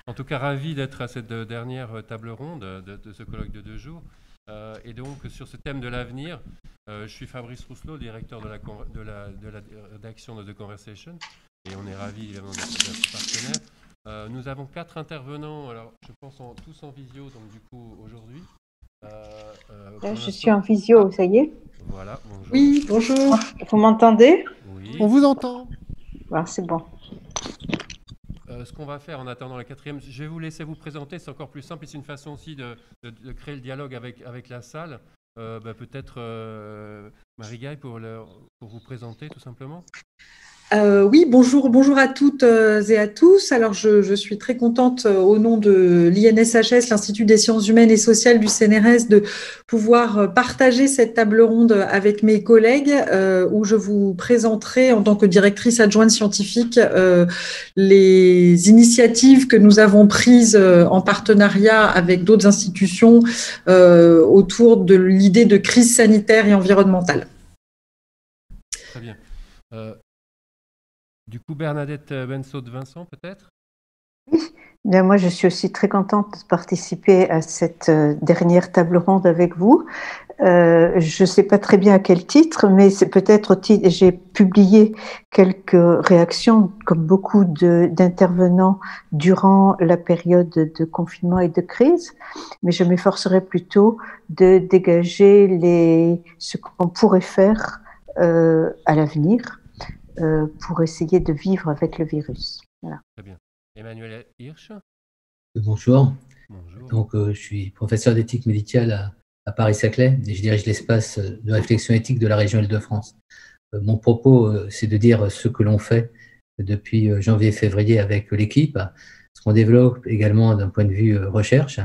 En tout cas, ravi d'être à cette dernière table ronde de ce colloque de 2 jours. Et donc, sur ce thème de l'avenir, je suis Fabrice Rousselot, directeur de la rédaction de The Conversation. Et on est ravis, évidemment, d'être partenaire. Nous avons 4 intervenants, alors je pense tous en visio, donc du coup, aujourd'hui. Je suis en visio, ça y est? Voilà, bonjour. Oui, bonjour. Vous m'entendez? Oui. On vous entend. Voilà, c'est bon. Ce qu'on va faire en attendant la 4e, je vais vous laisser vous présenter, c'est encore plus simple et c'est une façon aussi de créer le dialogue avec la salle. Peut-être Marie-Gaille pour vous présenter tout simplement. Oui, bonjour à toutes et à tous. Alors, je suis très contente au nom de l'INSHS, l'Institut des sciences humaines et sociales du CNRS, de pouvoir partager cette table ronde avec mes collègues où je vous présenterai en tant que directrice adjointe scientifique les initiatives que nous avons prises en partenariat avec d'autres institutions autour de l'idée de crise sanitaire et environnementale. Très bien. Du coup, Bernadette Bensaud de Vincent, peut-être? Bien, moi, je suis aussi très contente de participer à cette dernière table ronde avec vous. Je ne sais pas très bien à quel titre, mais c'est peut-être j'ai publié quelques réactions, comme beaucoup d'intervenants durant la période de confinement et de crise, mais je m'efforcerai plutôt de dégager ce qu'on pourrait faire à l'avenir pour essayer de vivre avec le virus. Voilà. Très bien. Emmanuel Hirsch. Bonjour. Bonjour. Donc, je suis professeur d'éthique médicale à Paris-Saclay et je dirige l'espace de réflexion éthique de la région Île-de-France. Mon propos, c'est de dire ce que l'on fait depuis janvier-février avec l'équipe, ce qu'on développe également d'un point de vue recherche,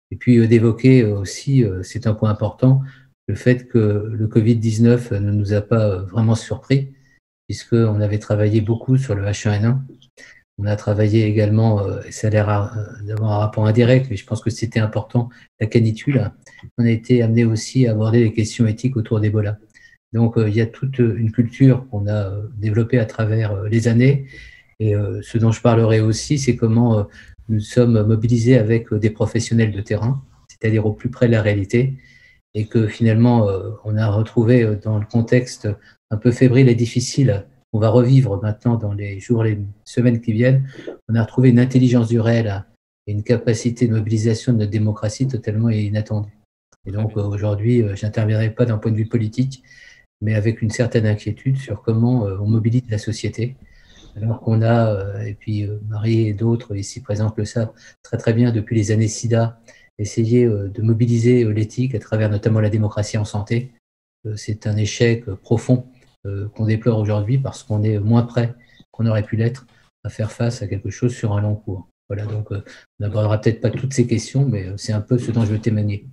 et puis d'évoquer aussi, c'est un point important, le fait que le Covid-19 ne nous a pas vraiment surpris, puisqu'on avait travaillé beaucoup sur le H1N1. On a travaillé également, ça a l'air d'avoir un rapport indirect, mais je pense que c'était important, la canicule. On a été amené aussi à aborder les questions éthiques autour d'Ebola. Donc, il y a toute une culture qu'on a développée à travers les années. Et ce dont je parlerai aussi, c'est comment nous sommes mobilisés avec des professionnels de terrain, c'est-à-dire au plus près de la réalité, et que finalement, on a retrouvé dans le contexte un peu fébrile et difficile qu'on va revivre maintenant dans les jours, les semaines qui viennent, on a retrouvé une intelligence du réel et une capacité de mobilisation de notre démocratie totalement inattendue. Et donc aujourd'hui, je n'interviendrai pas d'un point de vue politique, mais avec une certaine inquiétude sur comment on mobilise la société, alors qu'on a, et puis Marie et d'autres ici présents le savent très très bien depuis les années SIDA, essayé de mobiliser l'éthique à travers notamment la démocratie en santé. C'est un échec profond qu'on déplore aujourd'hui parce qu'on est moins prêt qu'on aurait pu l'être à faire face à quelque chose sur un long cours. Voilà, donc on n'abordera peut-être pas toutes ces questions, mais c'est un peu ce dont je veux témoigner.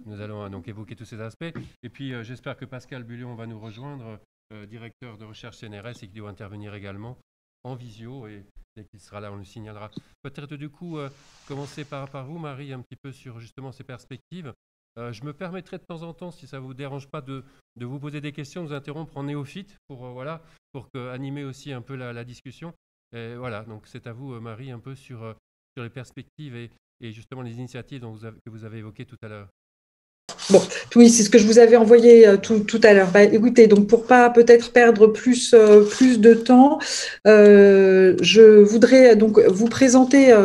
Nous allons donc évoquer tous ces aspects. Et puis j'espère que Pascal Bullion va nous rejoindre, directeur de recherche CNRS, et qui doit intervenir également en visio. Et dès qu'il sera là, on le signalera. Peut-être du coup commencer par vous, Marie, un petit peu sur justement ces perspectives. Je me permettrai de temps en temps, si ça ne vous dérange pas, de vous poser des questions, de vous interrompre en néophyte pour animer aussi un peu la discussion. Et voilà, donc c'est à vous, Marie, un peu sur les perspectives et justement les initiatives que vous avez évoquées tout à l'heure. Bon, oui, c'est ce que je vous avais envoyé tout à l'heure. Écoutez, donc pour pas peut-être perdre plus de temps, je voudrais donc vous présenter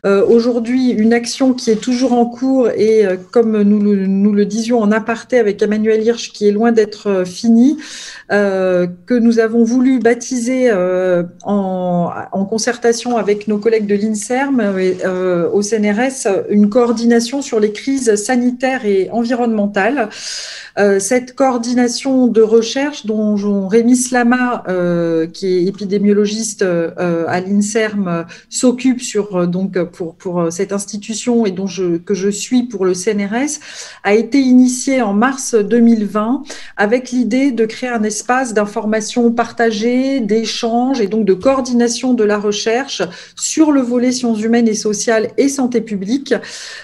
aujourd'hui une action qui est toujours en cours et comme nous le disions en aparté avec Emmanuel Hirsch, qui est loin d'être finie, que nous avons voulu baptiser en concertation avec nos collègues de l'INSERM au CNRS une coordination sur les crises sanitaires et environnementale. Cette coordination de recherche dont Rémi Slama, qui est épidémiologiste à l'INSERM, s'occupe pour cette institution et que je suis pour le CNRS, a été initiée en mars 2020 avec l'idée de créer un espace d'information partagée, d'échange et donc de coordination de la recherche sur le volet sciences humaines et sociales et santé publique,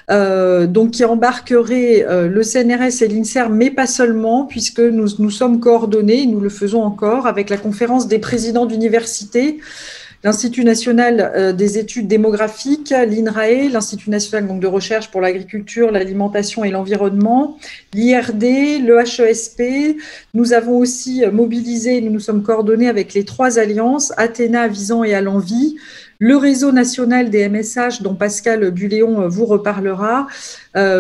donc qui embarquerait le CNRS et l'INSERM, mais pas seulement, puisque nous sommes coordonnés, nous le faisons encore, avec la conférence des présidents d'université, l'Institut national des études démographiques, l'INRAE, l'Institut national donc, de recherche pour l'agriculture, l'alimentation et l'environnement, l'IRD, le HESP. Nous avons aussi mobilisé, nous nous sommes coordonnés avec les 3 alliances, Athéna, Visan et Alenvie, le réseau national des MSH dont Pascal Buléon vous reparlera,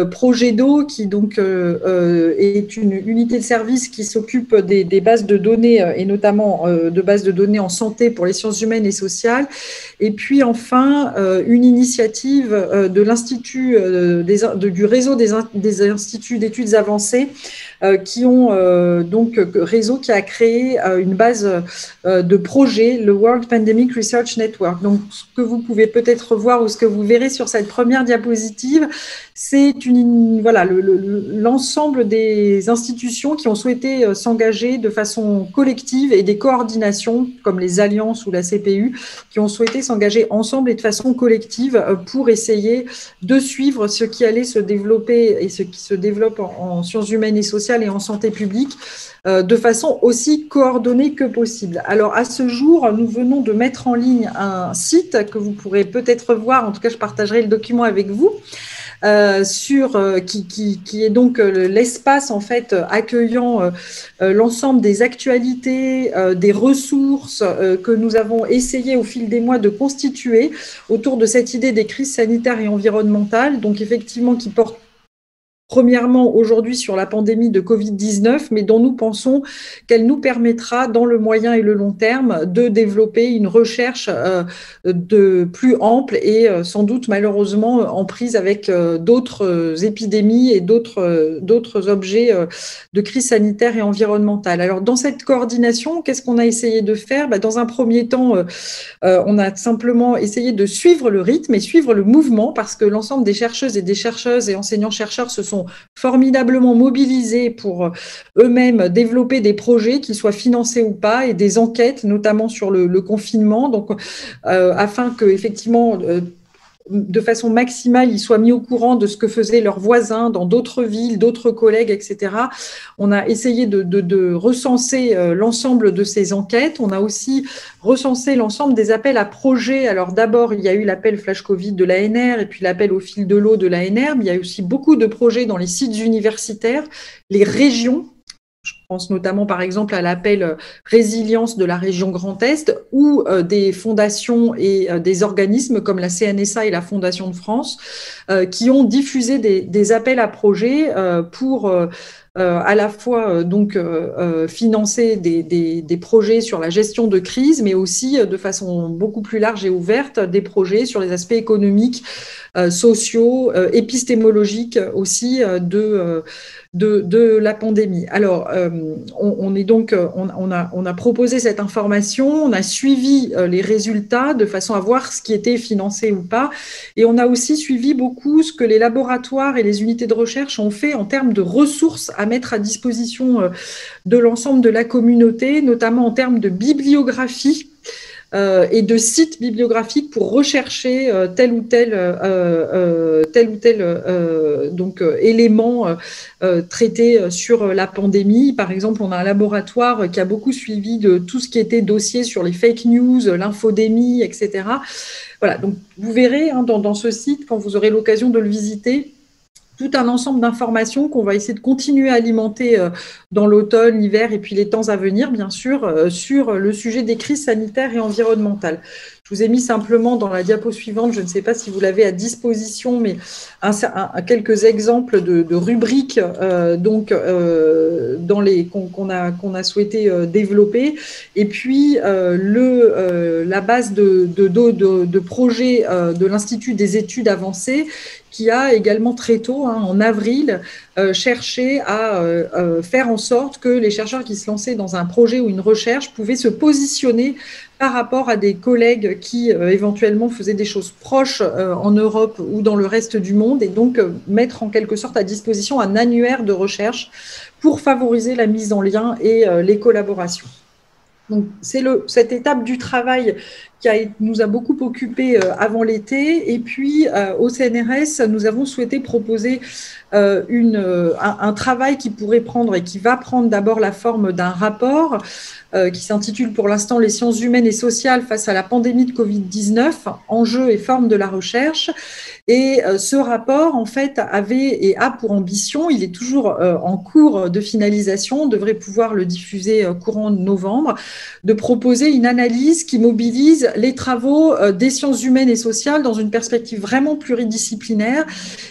Projet d'eau qui donc est une unité de service qui s'occupe des bases de données et notamment de bases de données en santé pour les sciences humaines et sociales, et puis enfin une initiative de l'Institut du réseau des instituts d'études avancées qui ont donc réseau qui a créé une base de projet, le World Pandemic Research Network. Donc ce que vous pouvez peut-être voir ou ce que vous verrez sur cette première diapositive, c'est voilà, l'ensemble des institutions qui ont souhaité s'engager de façon collective et des coordinations comme les alliances ou la CPU qui ont souhaité s'engager ensemble et de façon collective pour essayer de suivre ce qui allait se développer et ce qui se développe en sciences humaines et sociales et en santé publique de façon aussi coordonnée que possible. Alors à ce jour, nous venons de mettre en ligne un site que vous pourrez peut-être voir, en tout cas je partagerai le document avec vous, qui est donc l'espace en fait accueillant l'ensemble des actualités, des ressources que nous avons essayé au fil des mois de constituer autour de cette idée des crises sanitaires et environnementales, donc effectivement qui porte premièrement aujourd'hui sur la pandémie de Covid-19, mais dont nous pensons qu'elle nous permettra dans le moyen et le long terme de développer une recherche de plus ample et sans doute malheureusement en prise avec d'autres épidémies et d'autres objets de crise sanitaire et environnementale. Alors dans cette coordination, qu'est-ce qu'on a essayé de faire ? Dans un premier temps, on a simplement essayé de suivre le rythme et suivre le mouvement parce que l'ensemble des chercheuses et enseignants-chercheurs se sont formidablement mobilisés pour eux-mêmes développer des projets, qu'ils soient financés ou pas, et des enquêtes, notamment sur le confinement, donc afin que effectivement de façon maximale, ils soient mis au courant de ce que faisaient leurs voisins dans d'autres villes, d'autres collègues, etc. On a essayé de recenser l'ensemble de ces enquêtes. On a aussi recensé l'ensemble des appels à projets. Alors d'abord, il y a eu l'appel Flash Covid de l'ANR et puis l'appel au fil de l'eau de l'ANR, mais il y a aussi beaucoup de projets dans les sites universitaires, les régions. Je pense notamment par exemple à l'appel Résilience de la région Grand Est ou des fondations et des organismes comme la CNSA et la Fondation de France qui ont diffusé des appels à projets pour à la fois financer des projets sur la gestion de crise, mais aussi de façon beaucoup plus large et ouverte des projets sur les aspects économiques, sociaux, épistémologiques aussi de la pandémie. Alors, on a proposé cette information, on a suivi les résultats de façon à voir ce qui était financé ou pas, et on a aussi suivi beaucoup ce que les laboratoires et les unités de recherche ont fait en termes de ressources à mettre à disposition de l'ensemble de la communauté, notamment en termes de bibliographie et de sites bibliographiques pour rechercher tel ou tel élément traité sur la pandémie. Par exemple, on a un laboratoire qui a beaucoup suivi de tout ce qui était dossier sur les fake news, l'infodémie, etc. Voilà, donc vous verrez dans ce site, quand vous aurez l'occasion de le visiter, tout un ensemble d'informations qu'on va essayer de continuer à alimenter dans l'automne, l'hiver et puis les temps à venir, bien sûr, sur le sujet des crises sanitaires et environnementales. Je vous ai mis simplement dans la diapo suivante, je ne sais pas si vous l'avez à disposition, mais quelques exemples de rubriques qu'on a souhaité développer. Et puis, la base de projets de l'Institut des études avancées qui a également très tôt, en avril, cherché à faire en sorte que les chercheurs qui se lançaient dans un projet ou une recherche pouvaient se positionner par rapport à des collègues qui éventuellement faisaient des choses proches en Europe ou dans le reste du monde, et donc mettre en quelque sorte à disposition un annuaire de recherche pour favoriser la mise en lien et les collaborations. Donc, c'est cette étape du travail qui nous a beaucoup occupés avant l'été. Et puis, au CNRS, nous avons souhaité proposer un travail qui pourrait prendre et qui va prendre d'abord la forme d'un rapport qui s'intitule pour l'instant « Les sciences humaines et sociales face à la pandémie de Covid-19, enjeux et formes de la recherche ». Et ce rapport, en fait, avait et a pour ambition, il est toujours en cours de finalisation, on devrait pouvoir le diffuser courant novembre, de proposer une analyse qui mobilise les travaux des sciences humaines et sociales dans une perspective vraiment pluridisciplinaire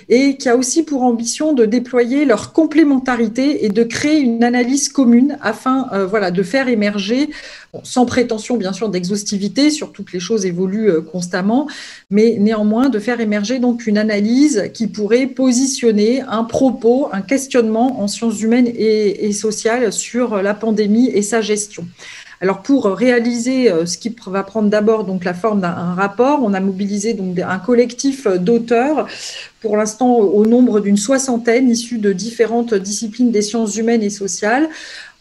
et qui a aussi pour ambition de déployer leur complémentarité et de créer une analyse commune afin de faire émerger, sans prétention bien sûr d'exhaustivité, surtout que les choses évoluent constamment, mais néanmoins de faire émerger donc une analyse qui pourrait positionner un propos, un questionnement en sciences humaines et sociales sur la pandémie et sa gestion. Alors pour réaliser ce qui va prendre d'abord donc la forme d'un rapport, on a mobilisé donc un collectif d'auteurs, pour l'instant au nombre d'une 60aine, issus de différentes disciplines des sciences humaines et sociales.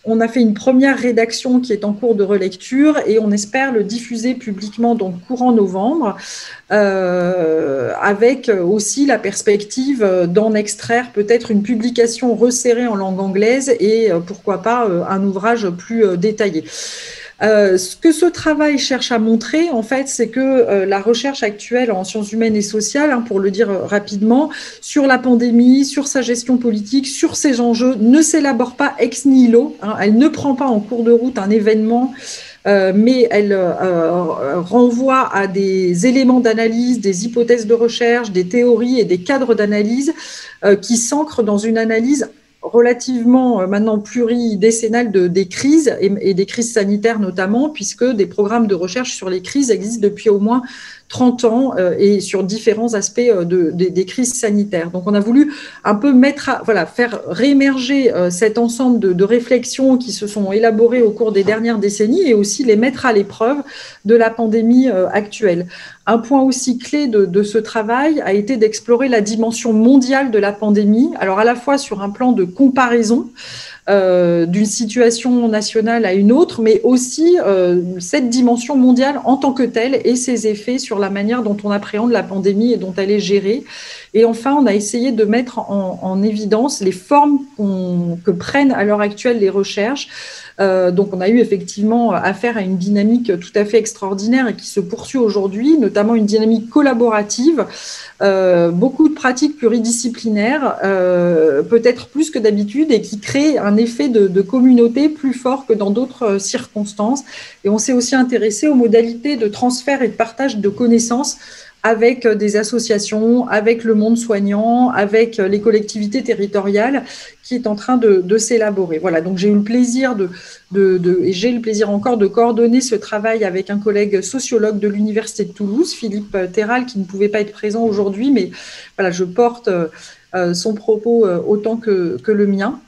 On a fait une première rédaction qui est en cours de relecture et on espère le diffuser publiquement donc courant novembre, avec aussi la perspective d'en extraire peut-être une publication resserrée en langue anglaise et pourquoi pas un ouvrage plus détaillé. Ce que ce travail cherche à montrer, en fait, c'est que la recherche actuelle en sciences humaines et sociales, pour le dire rapidement, sur la pandémie, sur sa gestion politique, sur ses enjeux, ne s'élabore pas ex nihilo. Elle ne prend pas en cours de route un événement, mais elle renvoie à des éléments d'analyse, des hypothèses de recherche, des théories et des cadres d'analyse qui s'ancrent dans une analyse relativement maintenant pluridécennale des crises et des crises sanitaires notamment, puisque des programmes de recherche sur les crises existent depuis au moins 30 ans et sur différents aspects des crises sanitaires. Donc on a voulu un peu faire réémerger cet ensemble de réflexions qui se sont élaborées au cours des dernières décennies et aussi les mettre à l'épreuve de la pandémie actuelle. Un point aussi clé de ce travail a été d'explorer la dimension mondiale de la pandémie, alors à la fois sur un plan de comparaison d'une situation nationale à une autre, mais aussi cette dimension mondiale en tant que telle et ses effets sur la manière dont on appréhende la pandémie et dont elle est gérée. Et enfin, on a essayé de mettre en évidence les formes que prennent à l'heure actuelle les recherches. Donc, on a eu effectivement affaire à une dynamique tout à fait extraordinaire et qui se poursuit aujourd'hui, notamment une dynamique collaborative, beaucoup de pratiques pluridisciplinaires, peut-être plus que d'habitude, et qui crée un effet de communauté plus fort que dans d'autres circonstances. Et on s'est aussi intéressé aux modalités de transfert et de partage de connaissances avec des associations, avec le monde soignant, avec les collectivités territoriales, qui est en train de s'élaborer. Voilà, donc j'ai eu le plaisir et j'ai le plaisir encore de coordonner ce travail avec un collègue sociologue de l'Université de Toulouse, Philippe Terral, qui ne pouvait pas être présent aujourd'hui, mais voilà, je porte son propos autant que le mien.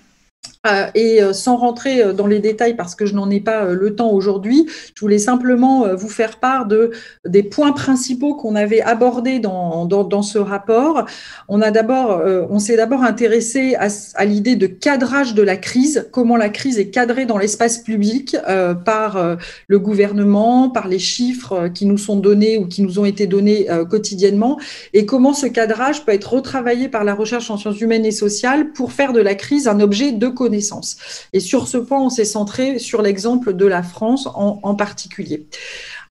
Et sans rentrer dans les détails parce que je n'en ai pas le temps aujourd'hui, je voulais simplement vous faire part des points principaux qu'on avait abordés dans ce rapport. On s'est d'abord intéressé à l'idée de cadrage de la crise, comment la crise est cadrée dans l'espace public par le gouvernement, par les chiffres qui nous sont donnés ou qui nous ont été donnés quotidiennement, et comment ce cadrage peut être retravaillé par la recherche en sciences humaines et sociales pour faire de la crise un objet de connaissance. Et sur ce point, on s'est centré sur l'exemple de la France en particulier.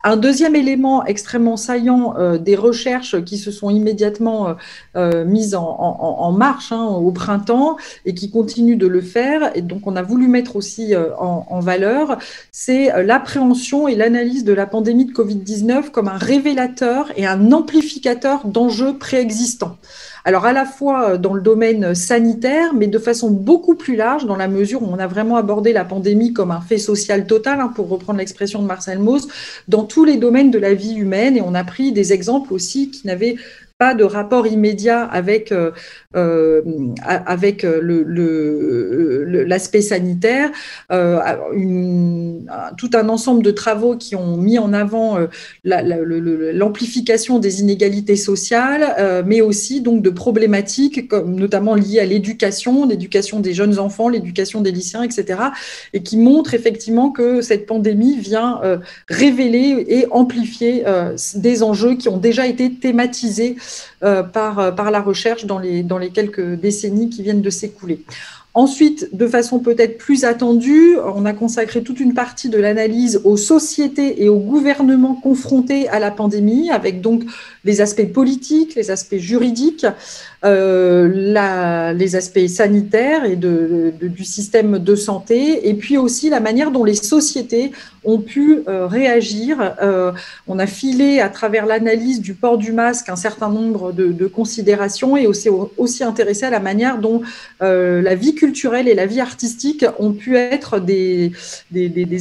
Un deuxième élément extrêmement saillant des recherches qui se sont immédiatement mises en marche au printemps et qui continuent de le faire, et donc on a voulu mettre aussi en valeur, c'est l'appréhension et l'analyse de la pandémie de Covid-19 comme un révélateur et un amplificateur d'enjeux préexistants. Alors à la fois dans le domaine sanitaire, mais de façon beaucoup plus large, dans la mesure où on a vraiment abordé la pandémie comme un fait social total, pour reprendre l'expression de Marcel Mauss, dans tous les domaines de la vie humaine, et on a pris des exemples aussi qui n'avaient pas de rapport immédiat avec l'aspect sanitaire, tout un ensemble de travaux qui ont mis en avant l'amplification des inégalités sociales, mais aussi donc de problématiques comme, notamment liées à l'éducation des jeunes enfants, l'éducation des lycéens, etc., et qui montrent effectivement que cette pandémie vient révéler et amplifier des enjeux qui ont déjà été thématisés par la recherche dans les quelques décennies qui viennent de s'écouler. Ensuite, de façon peut-être plus attendue, on a consacré toute une partie de l'analyse aux sociétés et aux gouvernements confrontés à la pandémie, avec donc les aspects politiques, les aspects juridiques, les aspects sanitaires et du système de santé, et puis aussi la manière dont les sociétés ont pu réagir. On a filé à travers l'analyse du port du masque un certain nombre de considérations, et aussi intéressé à la manière dont la vie culturelle et la vie artistique ont pu être des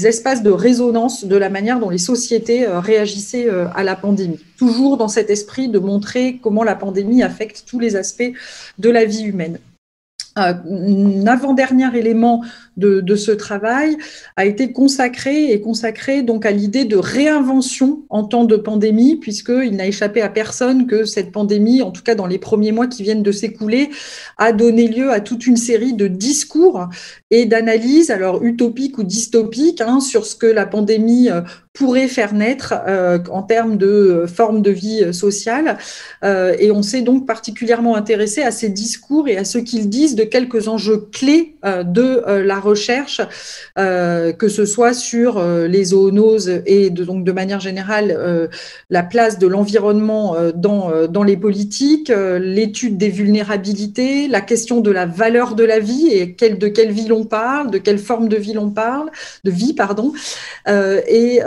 espaces de résonance de la manière dont les sociétés réagissaient à la pandémie. Toujours dans cet esprit de montrer comment la pandémie affecte tous les aspects de la vie humaine. Un avant-dernier élément de ce travail a été consacré donc à l'idée de réinvention en temps de pandémie, puisqu'il n'a échappé à personne que cette pandémie, en tout cas dans les premiers mois qui viennent de s'écouler, a donné lieu à toute une série de discours et d'analyses, alors utopiques ou dystopiques, sur ce que la pandémie pourrait faire naître en termes de forme de vie sociale. Et on s'est donc particulièrement intéressé à ces discours et à ce qu'ils disent de quelques enjeux clés de la recherche, que ce soit sur les zoonoses et donc de manière générale la place de l'environnement dans les politiques, l'étude des vulnérabilités, la question de la valeur de la vie et de quelle vie l'on parle, de quelle forme de vie l'on parle, et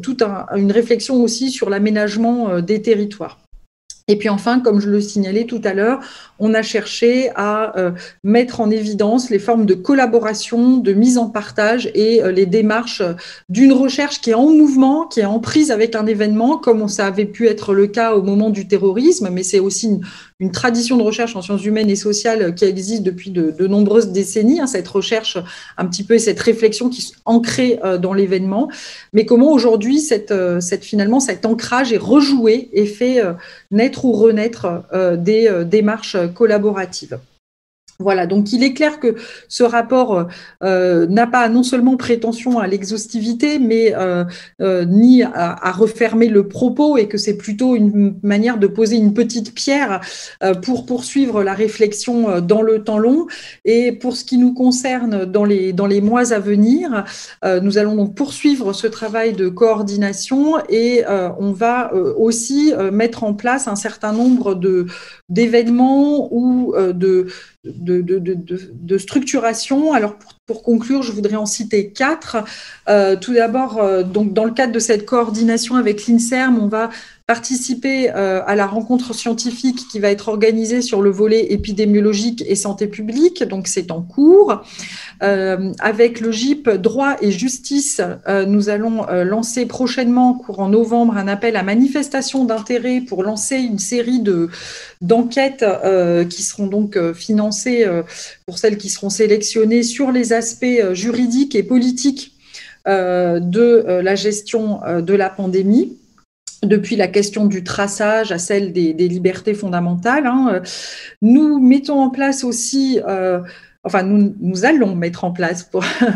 toute une réflexion aussi sur l'aménagement des territoires. Et puis enfin, comme je le signalais tout à l'heure, on a cherché à mettre en évidence les formes de collaboration, de mise en partage et les démarches d'une recherche qui est en mouvement, qui est en prise avec un événement, comme ça avait pu être le cas au moment du terrorisme, mais c'est aussi une tradition de recherche en sciences humaines et sociales qui existe depuis de nombreuses décennies, cette recherche un petit peu et cette réflexion qui est ancrée dans l'événement, mais comment aujourd'hui finalement cet ancrage est rejoué et fait naître ou renaître des démarches collaboratives. Voilà, donc il est clair que ce rapport n'a pas non seulement prétention à l'exhaustivité, mais ni à refermer le propos, et que c'est plutôt une manière de poser une petite pierre pour poursuivre la réflexion dans le temps long. Et pour ce qui nous concerne dans les mois à venir, nous allons donc poursuivre ce travail de coordination, et on va aussi mettre en place un certain nombre d'événements ou de structuration. Alors pour conclure, je voudrais en citer 4. Tout d'abord, donc dans le cadre de cette coordination avec l'INSERM, on va participer à la rencontre scientifique qui va être organisée sur le volet épidémiologique et santé publique, donc c'est en cours. Avec le GIP Droit et Justice, nous allons lancer prochainement, courant novembre, un appel à manifestation d'intérêt pour lancer une série d'enquêtes qui seront donc financées pour celles qui seront sélectionnées sur les aspects juridiques et politiques de la gestion de la pandémie, depuis la question du traçage à celle des libertés fondamentales. Nous mettons en place aussi, nous allons mettre en place,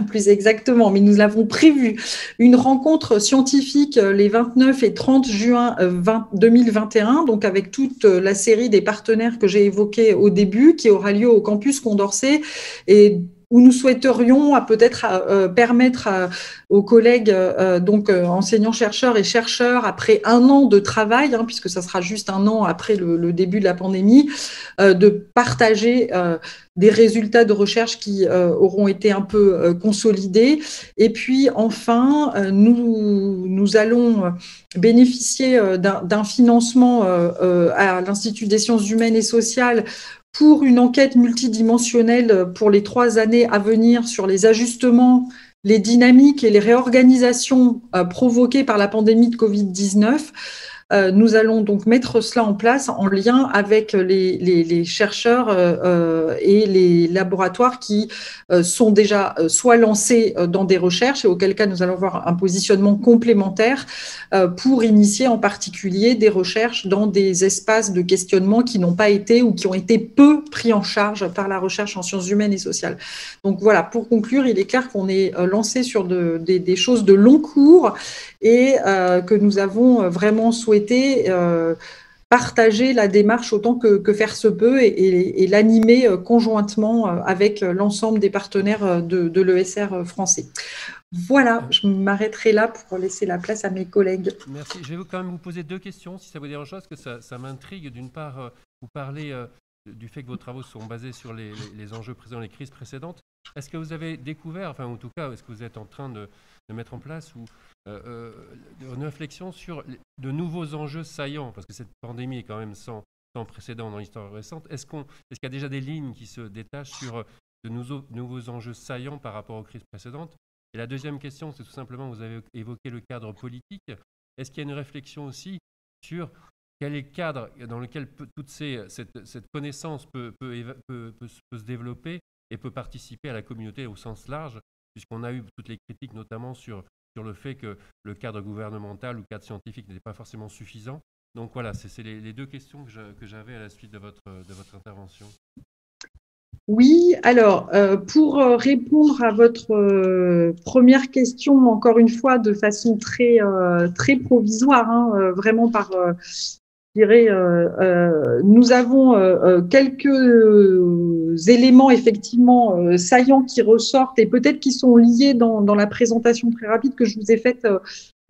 plus exactement, mais nous l'avons prévu, une rencontre scientifique les 29 et 30 juin 2021, donc avec toute la série des partenaires que j'ai évoqués au début, qui aura lieu au campus Condorcet, et où nous souhaiterions peut-être permettre aux collègues, enseignants-chercheurs et chercheurs, après un an de travail, puisque ça sera juste un an après le début de la pandémie, de partager des résultats de recherche qui auront été un peu consolidés. Et puis enfin, nous allons bénéficier d'un financement à l'Institut des sciences humaines et sociales pour une enquête multidimensionnelle pour les 3 années à venir sur les ajustements, les dynamiques et les réorganisations provoquées par la pandémie de Covid-19. Nous allons donc mettre cela en place en lien avec les chercheurs et les laboratoires qui sont déjà soit lancés dans des recherches, et auquel cas nous allons avoir un positionnement complémentaire pour initier en particulier des recherches dans des espaces de questionnement qui n'ont pas été ou qui ont été peu pris en charge par la recherche en sciences humaines et sociales. Donc voilà, pour conclure, il est clair qu'on est lancé sur des choses de long cours et que nous avons vraiment souhaité partager la démarche autant que faire se peut et l'animer conjointement avec l'ensemble des partenaires de l'ESR français. Voilà, je m'arrêterai là pour laisser la place à mes collègues. Merci. Je vais quand même vous poser 2 questions, si ça vous dérange pas, parce que ça m'intrigue. D'une part, vous parlez du fait que vos travaux sont basés sur les enjeux présents, les crises précédentes. Est-ce que vous avez découvert, enfin en tout cas, est-ce que vous êtes en train de mettre en place une réflexion sur de nouveaux enjeux saillants, parce que cette pandémie est quand même sans précédent dans l'histoire récente. Est-ce qu'il y a déjà des lignes qui se détachent sur de nouveaux enjeux saillants par rapport aux crises précédentes? Et la deuxième question, c'est tout simplement, vous avez évoqué le cadre politique. Est-ce qu'il y a une réflexion aussi sur quel est le cadre dans lequel toute cette connaissance peut se développer et peut participer à la communauté au sens large, puisqu'on a eu toutes les critiques notamment sur le fait que le cadre gouvernemental ou le cadre scientifique n'était pas forcément suffisant. Donc voilà, c'est les 2 questions que j'avais à la suite de votre intervention. Oui, alors pour répondre à votre première question, encore une fois, de façon très provisoire, hein, vraiment par, je dirais, nous avons quelques éléments effectivement saillants qui ressortent et peut-être qui sont liés dans la présentation très rapide que je vous ai faite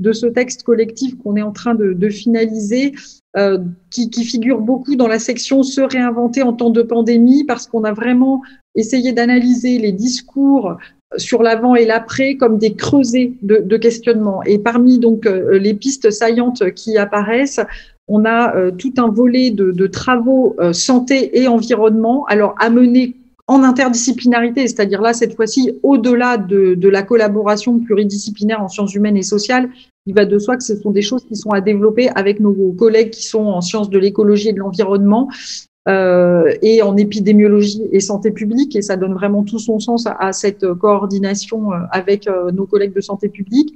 de ce texte collectif qu'on est en train de finaliser, qui figure beaucoup dans la section « Se réinventer en temps de pandémie » parce qu'on a vraiment essayé d'analyser les discours sur l'avant et l'après comme des creusets de questionnement. Et parmi donc les pistes saillantes qui apparaissent, on a tout un volet de travaux santé et environnement, alors à mener en interdisciplinarité, c'est-à-dire là, cette fois-ci, au-delà de la collaboration pluridisciplinaire en sciences humaines et sociales, il va de soi que ce sont des choses qui sont à développer avec nos collègues qui sont en sciences de l'écologie et de l'environnement et en épidémiologie et santé publique, et ça donne vraiment tout son sens à cette coordination avec nos collègues de santé publique.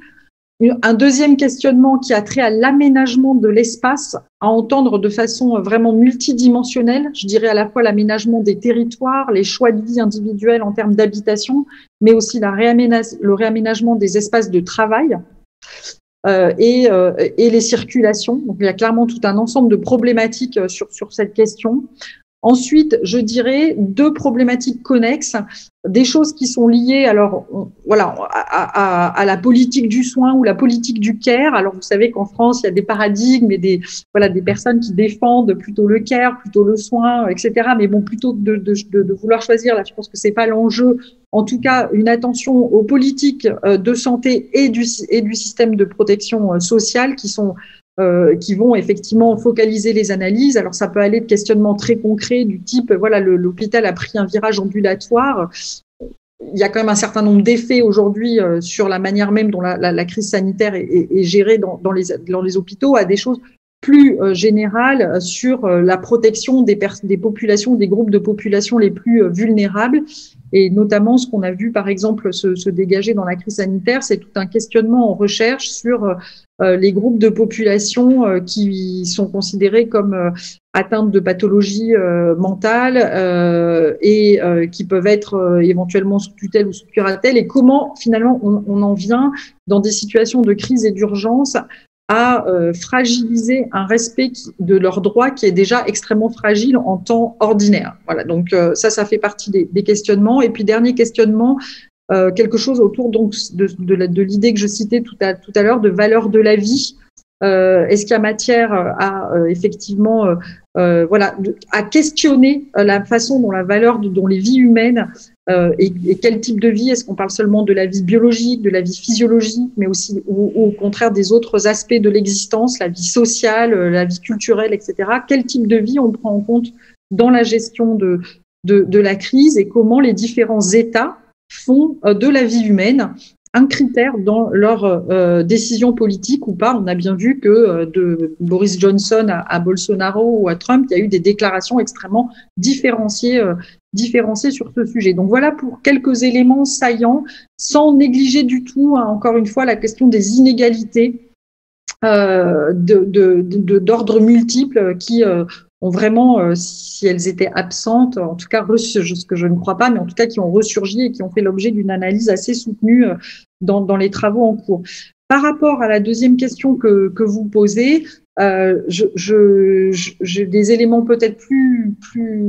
Un deuxième questionnement qui a trait à l'aménagement de l'espace, à entendre de façon vraiment multidimensionnelle, je dirais à la fois l'aménagement des territoires, les choix de vie individuels en termes d'habitation, mais aussi le réaménagement des espaces de travail et les circulations. Donc il y a clairement tout un ensemble de problématiques sur cette question. Ensuite, je dirais 2 problématiques connexes, des choses qui sont liées alors voilà à la politique du soin ou la politique du care. Alors vous savez qu'en France, il y a des paradigmes et des personnes qui défendent plutôt le care, plutôt le soin, etc. Mais bon, plutôt que de vouloir choisir, là, je pense que c'est pas l'enjeu. En tout cas, une attention aux politiques de santé et du système de protection sociale qui vont effectivement focaliser les analyses. Alors, ça peut aller de questionnements très concrets du type, voilà, l'hôpital a pris un virage ambulatoire. Il y a quand même un certain nombre d'effets aujourd'hui sur la manière même dont la crise sanitaire est gérée dans les hôpitaux, à des choses plus générales sur la protection des populations, des groupes de population les plus vulnérables. Et notamment, ce qu'on a vu, par exemple, se dégager dans la crise sanitaire, c'est tout un questionnement en recherche sur les groupes de population qui sont considérés comme atteintes de pathologies mentales et qui peuvent être éventuellement sous tutelle ou sous curatelle, et comment finalement on en vient dans des situations de crise et d'urgence à fragiliser un respect de leurs droits qui est déjà extrêmement fragile en temps ordinaire. Voilà, donc ça fait partie des questionnements. Et puis dernier questionnement, quelque chose autour donc de l'idée que je citais tout à l'heure de valeur de la vie. Est-ce qu'il y a matière à effectivement à questionner la façon dont dont les vies humaines et quel type de vie? Est-ce qu'on parle seulement de la vie biologique, de la vie physiologique, mais aussi ou au contraire des autres aspects de l'existence, la vie sociale, la vie culturelle, etc. Quel type de vie on prend en compte dans la gestion de la crise et comment les différents états font de la vie humaine un critère dans leur décision politique ou pas. On a bien vu que de Boris Johnson à Bolsonaro ou à Trump, il y a eu des déclarations extrêmement différenciées sur ce sujet. Donc voilà pour quelques éléments saillants, sans négliger du tout, encore une fois, la question des inégalités d'ordre multiple qui ont vraiment, si elles étaient absentes, en tout cas, ce que je ne crois pas, mais en tout cas qui ont ressurgi et qui ont fait l'objet d'une analyse assez soutenue dans les travaux en cours. Par rapport à la deuxième question que vous posez, j'ai des éléments peut-être plus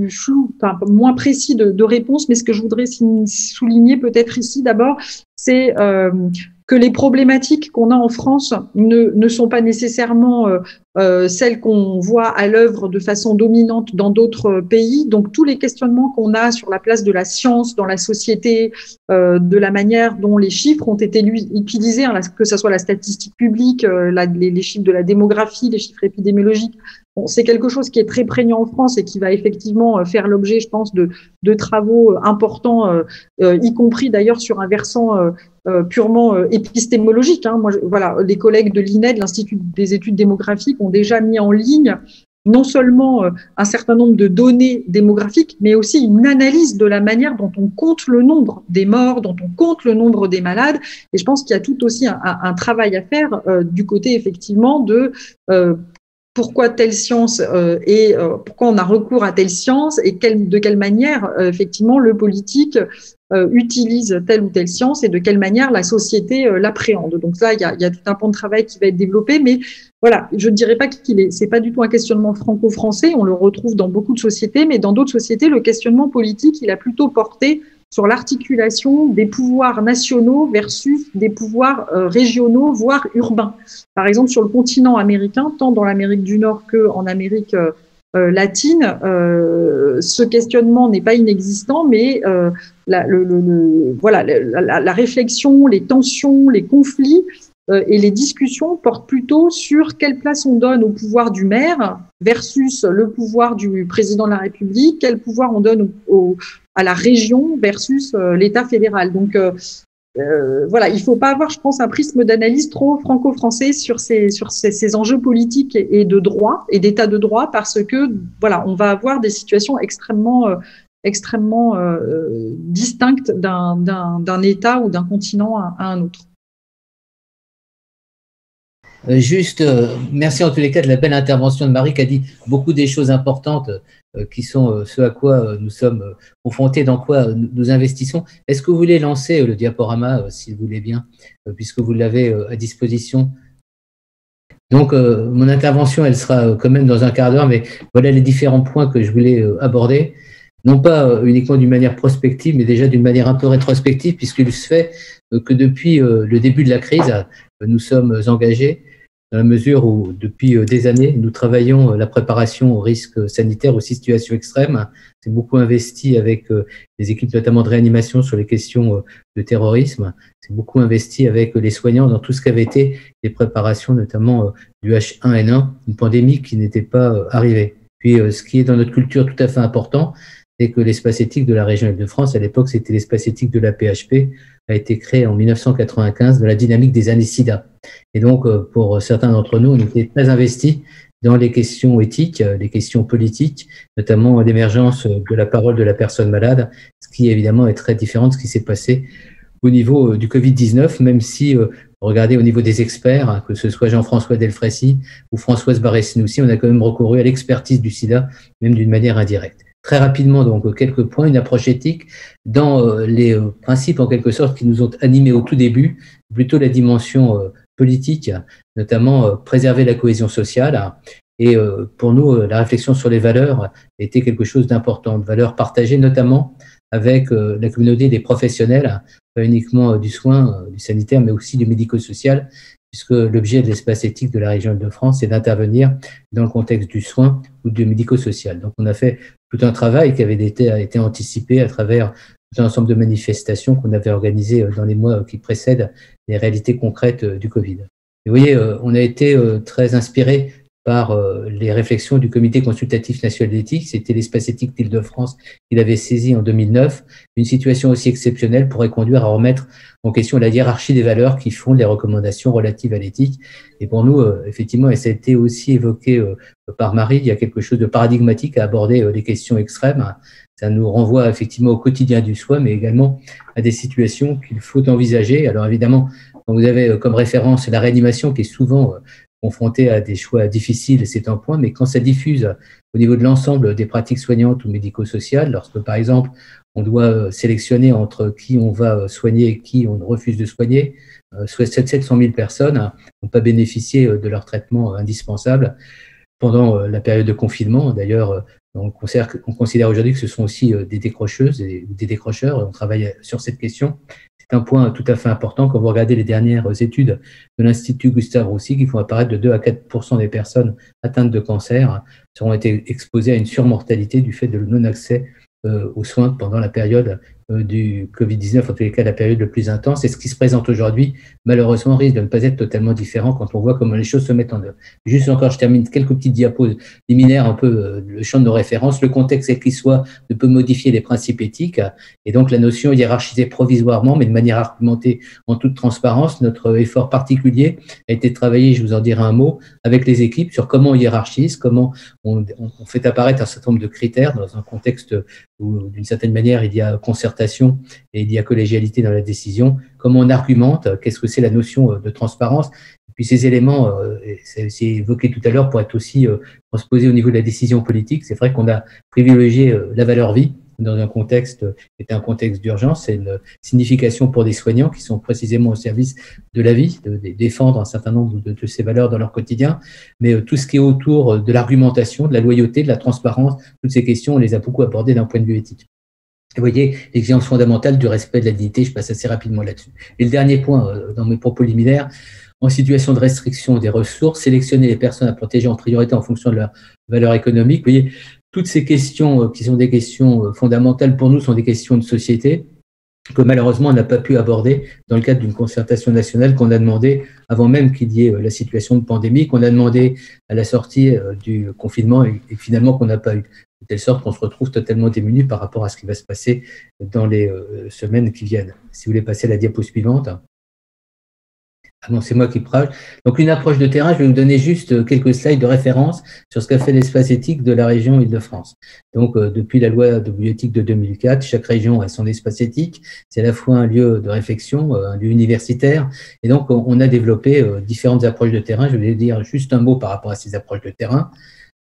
flous, enfin moins précis de réponse, mais ce que je voudrais souligner peut-être ici d'abord, c'est que les problématiques qu'on a en France ne sont pas nécessairement celles qu'on voit à l'œuvre de façon dominante dans d'autres pays. Donc tous les questionnements qu'on a sur la place de la science dans la société, de la manière dont les chiffres ont été utilisés, que ce soit la statistique publique, les chiffres de la démographie, les chiffres épidémiologiques, bon, c'est quelque chose qui est très prégnant en France et qui va effectivement faire l'objet, je pense, de travaux importants, y compris d'ailleurs sur un versant purement épistémologique. Moi, voilà, les collègues de l'INED, l'Institut des études démographiques, ont déjà mis en ligne non seulement un certain nombre de données démographiques, mais aussi une analyse de la manière dont on compte le nombre des morts, dont on compte le nombre des malades. Et je pense qu'il y a tout aussi un travail à faire du côté effectivement de pourquoi telle science et pourquoi on a recours à telle science et de quelle manière effectivement le politique utilise telle ou telle science et de quelle manière la société l'appréhende. Donc là, il y a tout un pan de travail qui va être développé, mais voilà, je ne dirais pas c'est pas du tout un questionnement franco-français, on le retrouve dans beaucoup de sociétés, mais dans d'autres sociétés, le questionnement politique, il a plutôt porté sur l'articulation des pouvoirs nationaux versus des pouvoirs régionaux, voire urbains. Par exemple, sur le continent américain, tant dans l'Amérique du Nord qu'en Amérique latine, ce questionnement n'est pas inexistant, mais la réflexion, les tensions, les conflits et les discussions portent plutôt sur quelle place on donne au pouvoir du maire versus le pouvoir du président de la République, quel pouvoir on donne à la région versus l'État fédéral. Donc voilà, il ne faut pas avoir, je pense, un prisme d'analyse trop franco-français sur ces enjeux politiques et de droit et d'état de droit, parce que voilà, on va avoir des situations extrêmement distinctes d'un État ou d'un continent à un autre. Merci en tous les cas de la belle intervention de Marie qui a dit beaucoup des choses importantes qui sont ce à quoi nous sommes confrontés, dans quoi nous investissons. Est-ce que vous voulez lancer le diaporama, si vous voulez bien, puisque vous l'avez à disposition? Donc, mon intervention, elle sera quand même dans un quart d'heure, mais voilà les différents points que je voulais aborder. Non pas uniquement d'une manière prospective, mais déjà d'une manière un peu rétrospective, puisqu'il se fait que depuis le début de la crise, nous sommes engagés dans la mesure où, depuis des années, nous travaillons la préparation aux risques sanitaires, aux situations extrêmes. C'est beaucoup investi avec les équipes notamment de réanimation sur les questions de terrorisme. C'est beaucoup investi avec les soignants dans tout ce qu'avaient été les préparations, notamment du H1N1, une pandémie qui n'était pas arrivée. Puis, ce qui est dans notre culture tout à fait important, c'est que l'espace éthique de la région Île-de-France, à l'époque, c'était l'espace éthique de la PHP, a été créé en 1995 dans la dynamique des années SIDA. Et donc, pour certains d'entre nous, on était très investis dans les questions éthiques, les questions politiques, notamment l'émergence de la parole de la personne malade, ce qui évidemment est très différent de ce qui s'est passé au niveau du Covid-19, même si, regardez au niveau des experts, que ce soit Jean-François Delfraissy ou Françoise Barré-Sinoussi, on a quand même recouru à l'expertise du sida, même d'une manière indirecte. Très rapidement, donc, quelques points, une approche éthique dans les principes, en quelque sorte, qui nous ont animés au tout début, plutôt la dimension politique, notamment préserver la cohésion sociale. Et pour nous, la réflexion sur les valeurs était quelque chose d'important, de valeurs partagées, notamment avec la communauté des professionnels, pas uniquement du soin, du sanitaire, mais aussi du médico-social, puisque l'objet de l'espace éthique de la région Île-de-France, c'est d'intervenir dans le contexte du soin ou du médico-social. Donc, on a fait tout un travail qui avait été anticipé à travers tout un ensemble de manifestations qu'on avait organisées dans les mois qui précèdent les réalités concrètes du Covid. Et vous voyez, on a été très inspiré par les réflexions du Comité consultatif national d'éthique. C'était l'espace éthique d'Île-de-France qui l'avait saisi en 2009. Une situation aussi exceptionnelle pourrait conduire à remettre en question la hiérarchie des valeurs qui font les recommandations relatives à l'éthique. Et pour nous, effectivement, et ça a été aussi évoqué par Marie, il y a quelque chose de paradigmatique à aborder les questions extrêmes. Ça nous renvoie effectivement au quotidien du soi, mais également à des situations qu'il faut envisager. Alors évidemment, quand vous avez comme référence la réanimation qui est souvent confrontée à des choix difficiles, c'est un point, mais quand ça diffuse au niveau de l'ensemble des pratiques soignantes ou médico-sociales, lorsque par exemple on doit sélectionner entre qui on va soigner et qui on refuse de soigner, soit 700 000 personnes n'ont pas bénéficié de leur traitement indispensable pendant la période de confinement. D'ailleurs, on considère aujourd'hui que ce sont aussi des décrocheuses et des décrocheurs, et on travaille sur cette question. C'est un point tout à fait important quand vous regardez les dernières études de l'Institut Gustave Roussy qui font apparaître de 2 à 4% des personnes atteintes de cancer seront été exposées à une surmortalité du fait de le non-accès aux soins pendant la période du Covid-19, en tous les cas la période le plus intense. Et ce qui se présente aujourd'hui, malheureusement, risque de ne pas être totalement différent quand on voit comment les choses se mettent en œuvre. Juste encore, je termine quelques petites diapos liminaires, un peu le champ de nos références. Le contexte, quel qu'il soit, ne peut modifier les principes éthiques. Et donc, la notion hiérarchisée provisoirement, mais de manière argumentée en toute transparence. Notre effort particulier a été de travailler, je vous en dirai un mot, avec les équipes sur comment on hiérarchise, comment on fait apparaître un certain nombre de critères dans un contexte où, d'une certaine manière, il y a concertation et il y a collégialité dans la décision, comment on argumente, qu'est-ce que c'est la notion de transparence. Et puis ces éléments, c'est évoqué tout à l'heure, pour être aussi transposés au niveau de la décision politique. C'est vrai qu'on a privilégié la valeur vie dans un contexte qui est un contexte d'urgence. C'est une signification pour des soignants qui sont précisément au service de la vie, de défendre un certain nombre de ces valeurs dans leur quotidien. Mais tout ce qui est autour de l'argumentation, de la loyauté, de la transparence, toutes ces questions, on les a beaucoup abordées d'un point de vue éthique. Et vous voyez, l'exigence fondamentale du respect de la dignité, je passe assez rapidement là-dessus. Et le dernier point dans mes propos liminaires, en situation de restriction des ressources, sélectionner les personnes à protéger en priorité en fonction de leur valeur économique. Vous voyez, toutes ces questions qui sont des questions fondamentales pour nous sont des questions de société que malheureusement on n'a pas pu aborder dans le cadre d'une concertation nationale qu'on a demandé avant même qu'il y ait la situation de pandémie, qu'on a demandé à la sortie du confinement et finalement qu'on n'a pas eu. De telle sorte qu'on se retrouve totalement démunis par rapport à ce qui va se passer dans les semaines qui viennent. Si vous voulez passer à la diapo suivante. Ah non, c'est moi qui parle. Donc, une approche de terrain, je vais vous donner juste quelques slides de référence sur ce qu'a fait l'espace éthique de la région Île-de-France. Donc, depuis la loi de bioéthique de 2004, chaque région a son espace éthique. C'est à la fois un lieu de réflexion, un lieu universitaire. Et donc, on a développé différentes approches de terrain. Je vais dire juste un mot par rapport à ces approches de terrain.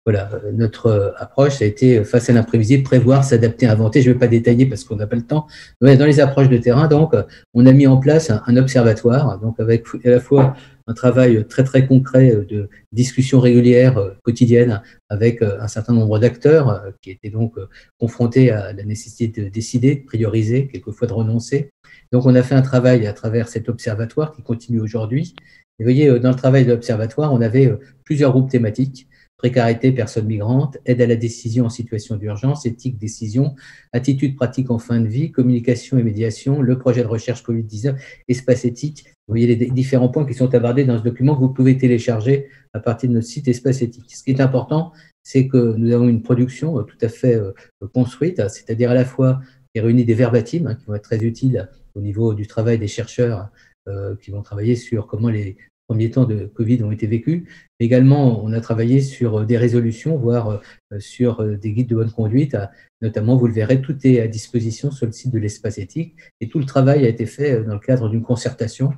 Voilà, notre approche, ça a été face à l'imprévisible, prévoir, s'adapter, inventer. Je ne vais pas détailler parce qu'on n'a pas le temps. Mais dans les approches de terrain, donc, on a mis en place un observatoire, donc avec à la fois un travail très très concret de discussion régulière quotidienne avec un certain nombre d'acteurs qui étaient donc confrontés à la nécessité de décider, de prioriser, quelquefois de renoncer. Donc, on a fait un travail à travers cet observatoire qui continue aujourd'hui. Et vous voyez, dans le travail de l'observatoire, on avait plusieurs groupes thématiques. Précarité, personnes migrantes, aide à la décision en situation d'urgence, éthique, décision, attitude pratique en fin de vie, communication et médiation, le projet de recherche Covid-19, espace éthique. Vous voyez les différents points qui sont abordés dans ce document que vous pouvez télécharger à partir de notre site espace éthique. Ce qui est important, c'est que nous avons une production tout à fait construite, c'est-à-dire à la fois qui réunit des verbatims qui vont être très utiles au niveau du travail des chercheurs qui vont travailler sur comment les premiers temps de Covid ont été vécus. Également, on a travaillé sur des résolutions, voire sur des guides de bonne conduite. Notamment, vous le verrez, tout est à disposition sur le site de l'espace éthique. Et tout le travail a été fait dans le cadre d'une concertation,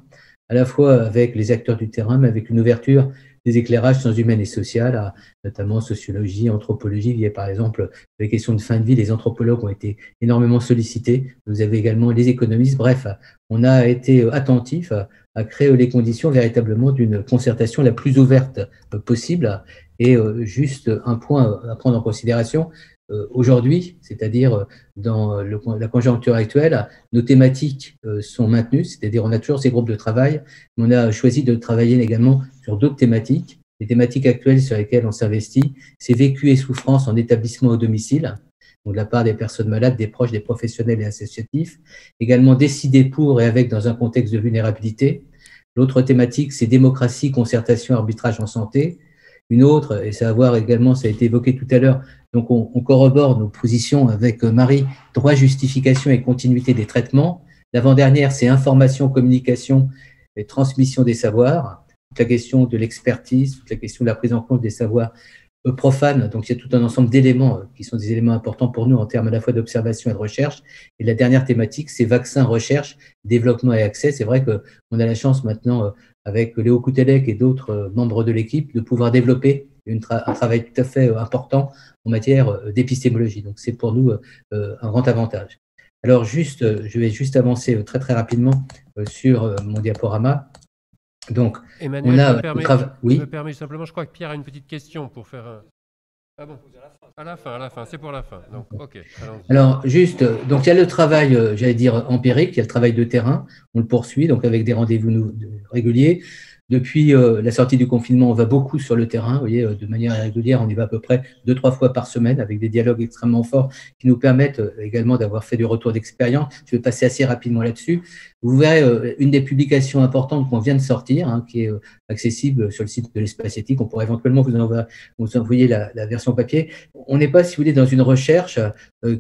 à la fois avec les acteurs du terrain, mais avec une ouverture des éclairages sciences humaines et sociales, notamment sociologie, anthropologie. Il y a par exemple les questions de fin de vie, les anthropologues ont été énormément sollicités. Vous avez également les économistes. Bref, on a été attentif à créer les conditions véritablement d'une concertation la plus ouverte possible. Et juste un point à prendre en considération, aujourd'hui, c'est-à-dire dans la conjoncture actuelle, nos thématiques sont maintenues, c'est-à-dire on a toujours ces groupes de travail, mais on a choisi de travailler également sur d'autres thématiques. Les thématiques actuelles sur lesquelles on s'investit, c'est vécu et souffrance en établissement au domicile, donc de la part des personnes malades, des proches, des professionnels et associatifs. Également décider pour et avec dans un contexte de vulnérabilité. L'autre thématique, c'est démocratie, concertation, arbitrage en santé. une autre, et ça va voir également, ça a été évoqué tout à l'heure, donc on corrobore nos positions avec Marie, droit, justification et continuité des traitements. L'avant-dernière, c'est information, communication et transmission des savoirs, toute la question de l'expertise, toute la question de la prise en compte des savoirs profanes. Donc, il y a tout un ensemble d'éléments qui sont des éléments importants pour nous en termes à la fois d'observation et de recherche. Et la dernière thématique, c'est vaccins, recherche, développement et accès. C'est vrai qu'on a la chance maintenant, avec Léo Coutelec et d'autres membres de l'équipe, de pouvoir développer un travail tout à fait important en matière d'épistémologie. Donc, c'est pour nous un grand avantage. Alors, je vais juste avancer très, très rapidement sur mon diaporama. Donc, Emmanuel, on a je me permets simplement, je crois que Pierre a une petite question pour faire un... Ah bon, à la fin, c'est pour la fin. Donc, ok. Alors, donc il y a le travail, j'allais dire empirique, il y a le travail de terrain, on le poursuit, donc avec des rendez-vous réguliers. Depuis la sortie du confinement, on va beaucoup sur le terrain, vous voyez, de manière régulière, on y va à peu près 2-3 fois par semaine avec des dialogues extrêmement forts qui nous permettent également d'avoir fait du retour d'expérience. Je vais passer assez rapidement là-dessus. Vous verrez une des publications importantes qu'on vient de sortir, qui est accessible sur le site de l'Espace Éthique. On pourrait éventuellement vous envoyer la version papier. On n'est pas, si vous voulez, dans une recherche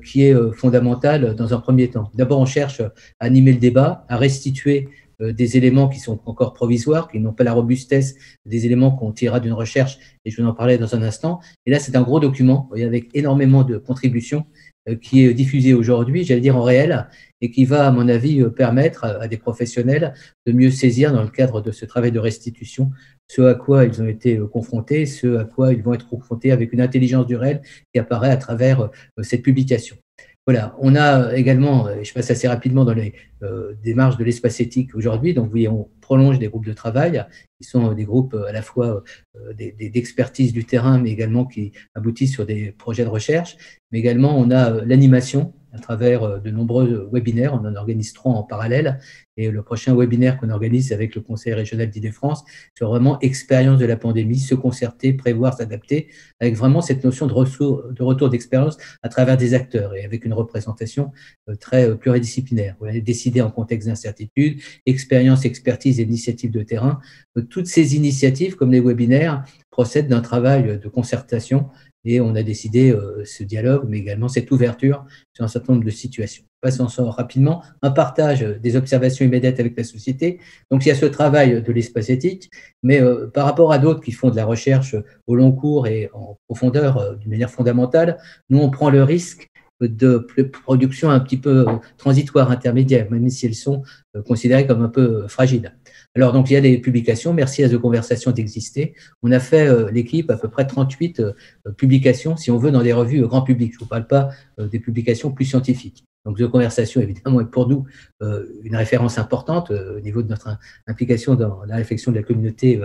qui est fondamentale dans un premier temps. D'abord, on cherche à animer le débat, à restituer des éléments qui sont encore provisoires, qui n'ont pas la robustesse des éléments qu'on tirera d'une recherche, et je vais en parler dans un instant. Et là, c'est un gros document, vous voyez, avec énormément de contributions qui est diffusé aujourd'hui, j'allais dire en réel, et qui va, à mon avis, permettre à des professionnels de mieux saisir, dans le cadre de ce travail de restitution, ce à quoi ils ont été confrontés, ce à quoi ils vont être confrontés avec une intelligence du réel qui apparaît à travers cette publication. Voilà, on a également, je passe assez rapidement dans les démarches de l'espace éthique aujourd'hui, donc vous voyez, on prolonge des groupes de travail, qui sont des groupes à la fois d'expertise du terrain, mais également qui aboutissent sur des projets de recherche, mais également on a l'animation à travers de nombreux webinaires, on en organise 3 en parallèle, et le prochain webinaire qu'on organise avec le Conseil régional d'Île-de-France sur vraiment expérience de la pandémie, se concerter, prévoir, s'adapter, avec vraiment cette notion de retour d'expérience à travers des acteurs et avec une représentation très pluridisciplinaire. Vous allez décider en contexte d'incertitude, expérience, expertise et initiative de terrain. Toutes ces initiatives, comme les webinaires, procèdent d'un travail de concertation et on a décidé ce dialogue, mais également cette ouverture sur un certain nombre de situations. Passons rapidement, un partage des observations immédiates avec la société. Donc, il y a ce travail de l'espace éthique, mais par rapport à d'autres qui font de la recherche au long cours et en profondeur d'une manière fondamentale, nous, on prend le risque de production un petit peu transitoire, intermédiaire, même si elles sont considérées comme un peu fragiles. Alors, donc, il y a des publications. Merci à The Conversation d'exister. On a fait, l'équipe, à peu près 38 publications, si on veut, dans des revues grand public. Je ne vous parle pas des publications plus scientifiques. Donc, The Conversation, évidemment, est pour nous une référence importante au niveau de notre implication dans la réflexion de la communauté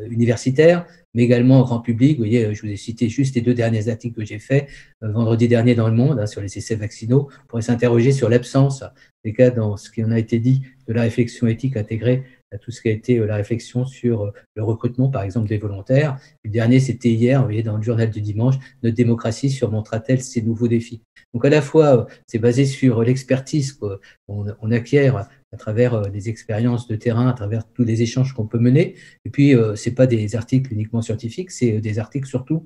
universitaire, mais également au grand public. Vous voyez, je vous ai cité juste les 2 derniers articles que j'ai faits vendredi dernier dans Le Monde, sur les essais vaccinaux. On pourrait s'interroger sur l'absence des cas dans ce qui en a été dit de la réflexion éthique intégrée à tout ce qui a été la réflexion sur le recrutement, par exemple, des volontaires. Le dernier, c'était hier, vous voyez, dans le journal du dimanche, notre démocratie surmontera-t-elle ces nouveaux défis? Donc, à la fois, c'est basé sur l'expertise qu'on acquiert à travers des expériences de terrain, à travers tous les échanges qu'on peut mener. Et puis, ce n'est pas des articles uniquement scientifiques, c'est des articles surtout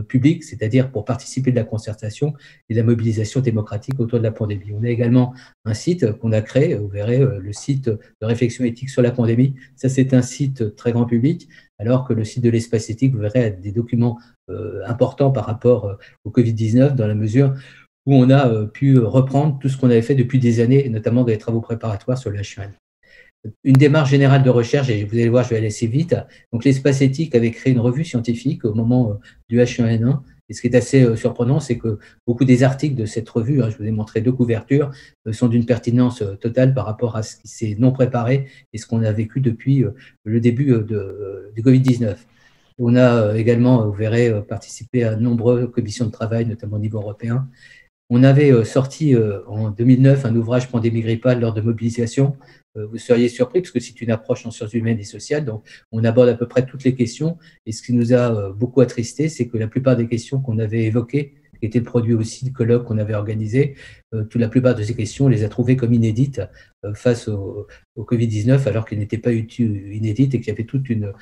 publics, c'est-à-dire pour participer de la concertation et de la mobilisation démocratique autour de la pandémie. On a également un site qu'on a créé, vous verrez, le site de réflexion éthique sur la pandémie. Ça, c'est un site très grand public, alors que le site de l'espace éthique, vous verrez, a des documents importants par rapport au Covid-19, dans la mesure où on a pu reprendre tout ce qu'on avait fait depuis des années, notamment dans les travaux préparatoires sur le H1N1. Une démarche générale de recherche, et vous allez voir, je vais aller assez vite. Donc, l'espace éthique avait créé une revue scientifique au moment du H1N1. Et ce qui est assez surprenant, c'est que beaucoup des articles de cette revue, je vous ai montré 2 couvertures, sont d'une pertinence totale par rapport à ce qui s'est non préparé et ce qu'on a vécu depuis le début du Covid-19. On a également, vous verrez, participé à de nombreuses commissions de travail, notamment au niveau européen. On avait sorti en 2009 un ouvrage Pandémie grippale lors de mobilisation. Vous seriez surpris parce que c'est une approche en sciences humaines et sociales, donc on aborde à peu près toutes les questions. Et ce qui nous a beaucoup attristé, c'est que la plupart des questions qu'on avait évoquées qui était le produit aussi de colloques qu'on avait organisés. La plupart de ces questions, on les a trouvées comme inédites face au Covid-19, alors qu'elles n'étaient pas inédites et qu'il y avait toute une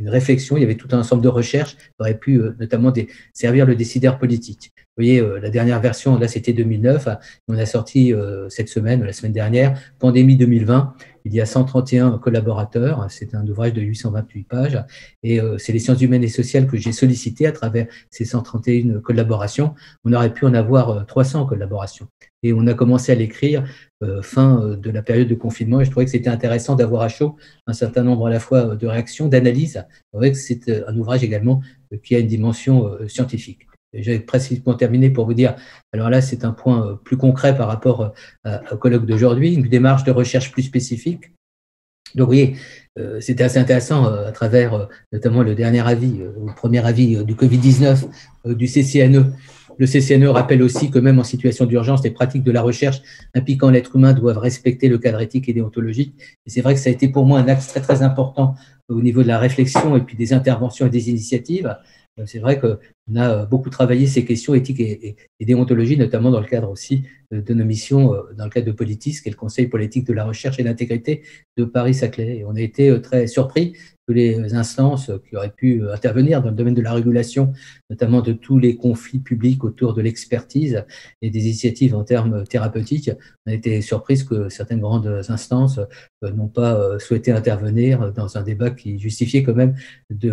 réflexion, il y avait tout un ensemble de recherches qui auraient pu notamment servir le décideur politique. Vous voyez, la dernière version, là, c'était 2009. On a sorti cette semaine, la semaine dernière, Pandémie 2020. Il y a 131 collaborateurs. C'est un ouvrage de 828 pages. Et c'est les sciences humaines et sociales que j'ai sollicité à travers ces 131 collaborations. On aurait pu en avoir 300 collaborations. Et on a commencé à l'écrire fin de la période de confinement. Et je trouvais que c'était intéressant d'avoir à chaud un certain nombre à la fois de réactions, d'analyses. Je trouvais que c'est un ouvrage également qui a une dimension scientifique. J'avais pratiquement terminé pour vous dire, alors là, c'est un point plus concret par rapport au colloque d'aujourd'hui, une démarche de recherche plus spécifique. Donc, vous voyez, c'était assez intéressant à travers notamment le dernier avis, le premier avis du Covid-19 du CCNE. Le CCNE rappelle aussi que même en situation d'urgence, les pratiques de la recherche impliquant l'être humain doivent respecter le cadre éthique et déontologique. Et c'est vrai que ça a été pour moi un axe très, très important au niveau de la réflexion et puis des interventions et des initiatives. C'est vrai qu'on a beaucoup travaillé ces questions éthiques et déontologie, notamment dans le cadre aussi de nos missions, dans le cadre de Politis, qui est le Conseil pour l'éthique de la recherche et l'intégrité de Paris-Saclay. Et on a été très surpris que les instances qui auraient pu intervenir dans le domaine de la régulation, notamment de tous les conflits publics autour de l'expertise et des initiatives en termes thérapeutiques, on a été surpris que certaines grandes instances n'ont pas souhaité intervenir dans un débat qui justifiait quand même de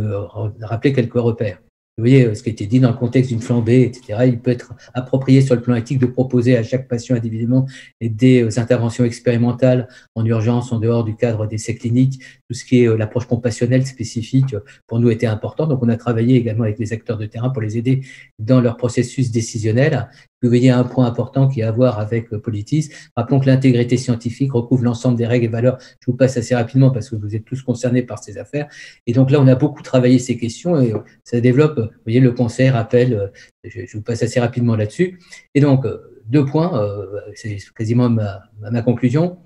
rappeler quelques repères. Vous voyez, ce qui a été dit dans le contexte d'une flambée, etc., il peut être approprié sur le plan éthique de proposer à chaque patient individuellement des interventions expérimentales en urgence, en dehors du cadre d'essais cliniques. Tout ce qui est l'approche compassionnelle spécifique, pour nous, était important. Donc, on a travaillé également avec les acteurs de terrain pour les aider dans leur processus décisionnel. Vous voyez un point important qui a à voir avec Politis. Rappelons que l'intégrité scientifique recouvre l'ensemble des règles et valeurs. Je vous passe assez rapidement parce que vous êtes tous concernés par ces affaires. Et donc là, on a beaucoup travaillé ces questions et ça développe, vous voyez, le conseil rappelle, je vous passe assez rapidement là-dessus. Et donc, 2 points, c'est quasiment ma conclusion.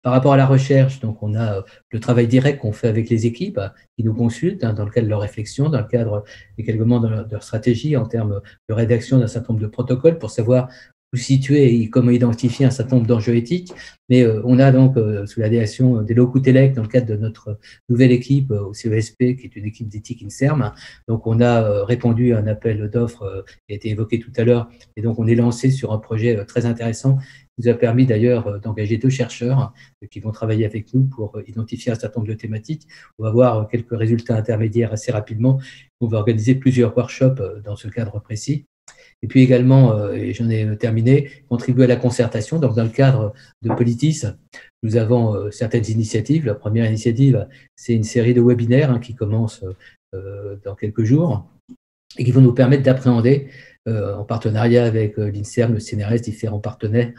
Par rapport à la recherche, donc on a le travail direct qu'on fait avec les équipes qui nous consultent dans le cadre de leur réflexion, dans le cadre également de leur stratégie en termes de rédaction d'un certain nombre de protocoles pour savoir où situer et comment identifier un certain nombre d'enjeux éthiques. Mais on a donc, sous la direction d'Elo Koutelek, dans le cadre de notre nouvelle équipe au CESP, qui est une équipe d'éthique INSERM, donc on a répondu à un appel d'offres qui a été évoqué tout à l'heure, et donc on est lancé sur un projet très intéressant qui nous a permis d'ailleurs d'engager 2 chercheurs qui vont travailler avec nous pour identifier un certain nombre de thématiques. On va voir quelques résultats intermédiaires assez rapidement. On va organiser plusieurs workshops dans ce cadre précis. Et puis également, et j'en ai terminé, contribuer à la concertation. Donc, dans le cadre de Politis, nous avons certaines initiatives. La première initiative, c'est une série de webinaires qui commence dans quelques jours et qui vont nous permettre d'appréhender, en partenariat avec l'INSERM, le CNRS, différents partenaires,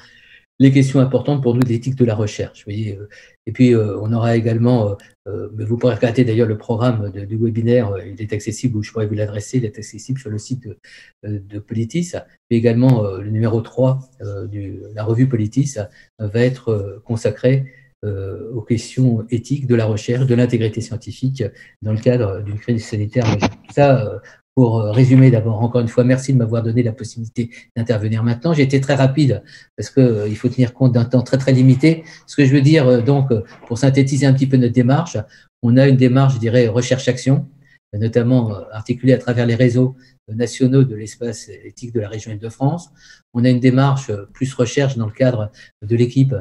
les questions importantes pour nous de l'éthique de la recherche. Vous voyez, et puis, on aura également, mais vous pourrez regarder d'ailleurs le programme du webinaire, il est accessible, ou je pourrais vous l'adresser, il est accessible sur le site de Politis, mais également le numéro 3 de la revue Politis va être consacré aux questions éthiques de la recherche, de l'intégrité scientifique dans le cadre d'une crise sanitaire majeure. Ça, pour résumer d'abord, encore une fois, merci de m'avoir donné la possibilité d'intervenir maintenant. J'ai été très rapide parce qu'il faut tenir compte d'un temps très, très limité. Ce que je veux dire, donc, pour synthétiser un petit peu notre démarche, on a une démarche, je dirais, recherche-action, notamment articulée à travers les réseaux nationaux de l'espace éthique de la région Île-de-France. On a une démarche plus recherche dans le cadre de l'équipe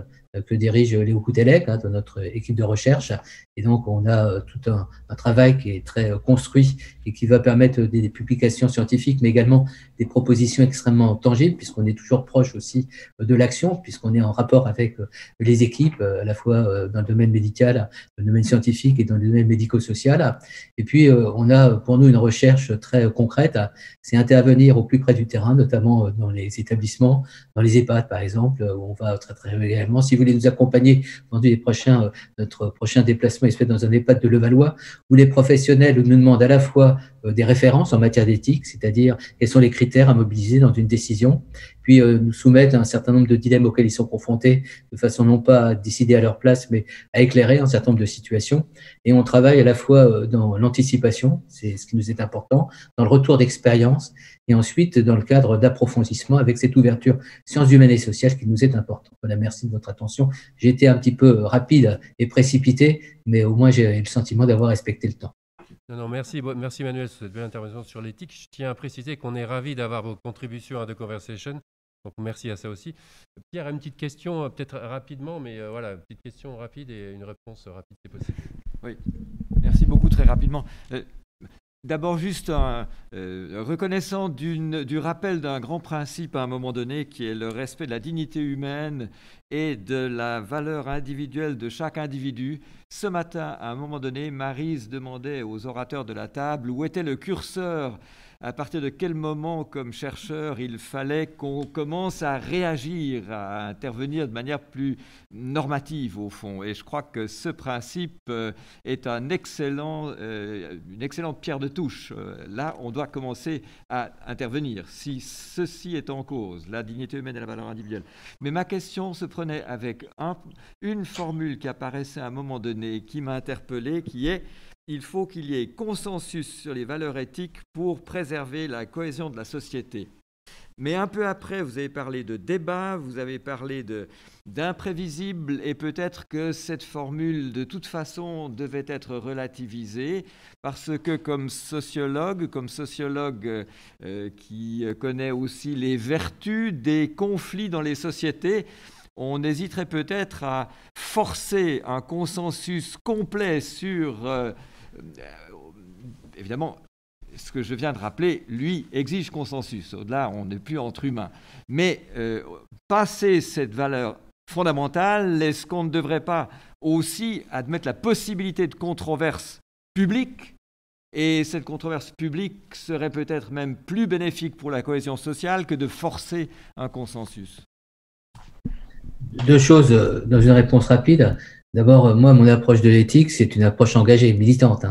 que dirige Léo Koutelek, dans notre équipe de recherche. Et donc, on a tout un travail qui est très construit et qui va permettre des publications scientifiques, mais également des propositions extrêmement tangibles, puisqu'on est toujours proche aussi de l'action, puisqu'on est en rapport avec les équipes, à la fois dans le domaine médical, dans le domaine scientifique et dans le domaine médico-social. Et puis, on a pour nous une recherche très concrète, c'est intervenir au plus près du terrain, notamment dans les établissements, dans les EHPAD, par exemple, où on va très, très régulièrement. Si vous voulez nous accompagner pendant notre prochain déplacement, il se fait dans un EHPAD de Levallois, où les professionnels nous demandent à la fois des références en matière d'éthique, c'est-à-dire quels sont les critères à mobiliser dans une décision, puis nous soumettent un certain nombre de dilemmes auxquels ils sont confrontés, de façon non pas à décider à leur place, mais à éclairer un certain nombre de situations. Et on travaille à la fois dans l'anticipation, c'est ce qui nous est important, dans le retour d'expérience, et ensuite dans le cadre d'approfondissement avec cette ouverture sciences humaines et sociales qui nous est importante. Voilà, merci de votre attention. J'ai été un petit peu rapide et précipité, mais au moins j'ai le sentiment d'avoir respecté le temps. Non, merci Manuel pour cette belle intervention sur l'éthique. Je tiens à préciser qu'on est ravis d'avoir vos contributions à The Conversation. Donc merci à ça aussi. Pierre a une petite question, peut-être rapidement, mais voilà, une petite question rapide et une réponse rapide, c'est possible. Oui, merci beaucoup, très rapidement. D'abord, juste reconnaissant du rappel d'un grand principe à un moment donné, qui est le respect de la dignité humaine et de la valeur individuelle de chaque individu. Ce matin, à un moment donné, Maryse demandait aux orateurs de la table où était le curseur, à partir de quel moment, comme chercheur, il fallait qu'on commence à réagir, à intervenir de manière plus normative, au fond. Et je crois que ce principe est une excellente pierre de touche. Là, on doit commencer à intervenir, si ceci est en cause, la dignité humaine et la valeur individuelle. Mais ma question se prenait avec une formule qui apparaissait à un moment donné, qui m'a interpellé, qui est: il faut qu'il y ait consensus sur les valeurs éthiques pour préserver la cohésion de la société. Mais un peu après, vous avez parlé de débat, vous avez parlé d'imprévisible, et peut-être que cette formule, de toute façon, devait être relativisée, parce que comme sociologue qui connaît aussi les vertus des conflits dans les sociétés, on hésiterait peut-être à forcer un consensus complet sur... évidemment, ce que je viens de rappeler, lui, exige consensus. Au-delà, on n'est plus entre humains. Mais passer cette valeur fondamentale, est-ce qu'on ne devrait pas aussi admettre la possibilité de controverse publique? Et cette controverse publique serait peut-être même plus bénéfique pour la cohésion sociale que de forcer un consensus. Deux choses dans une réponse rapide. D'abord, moi, mon approche de l'éthique, c'est une approche engagée, militante.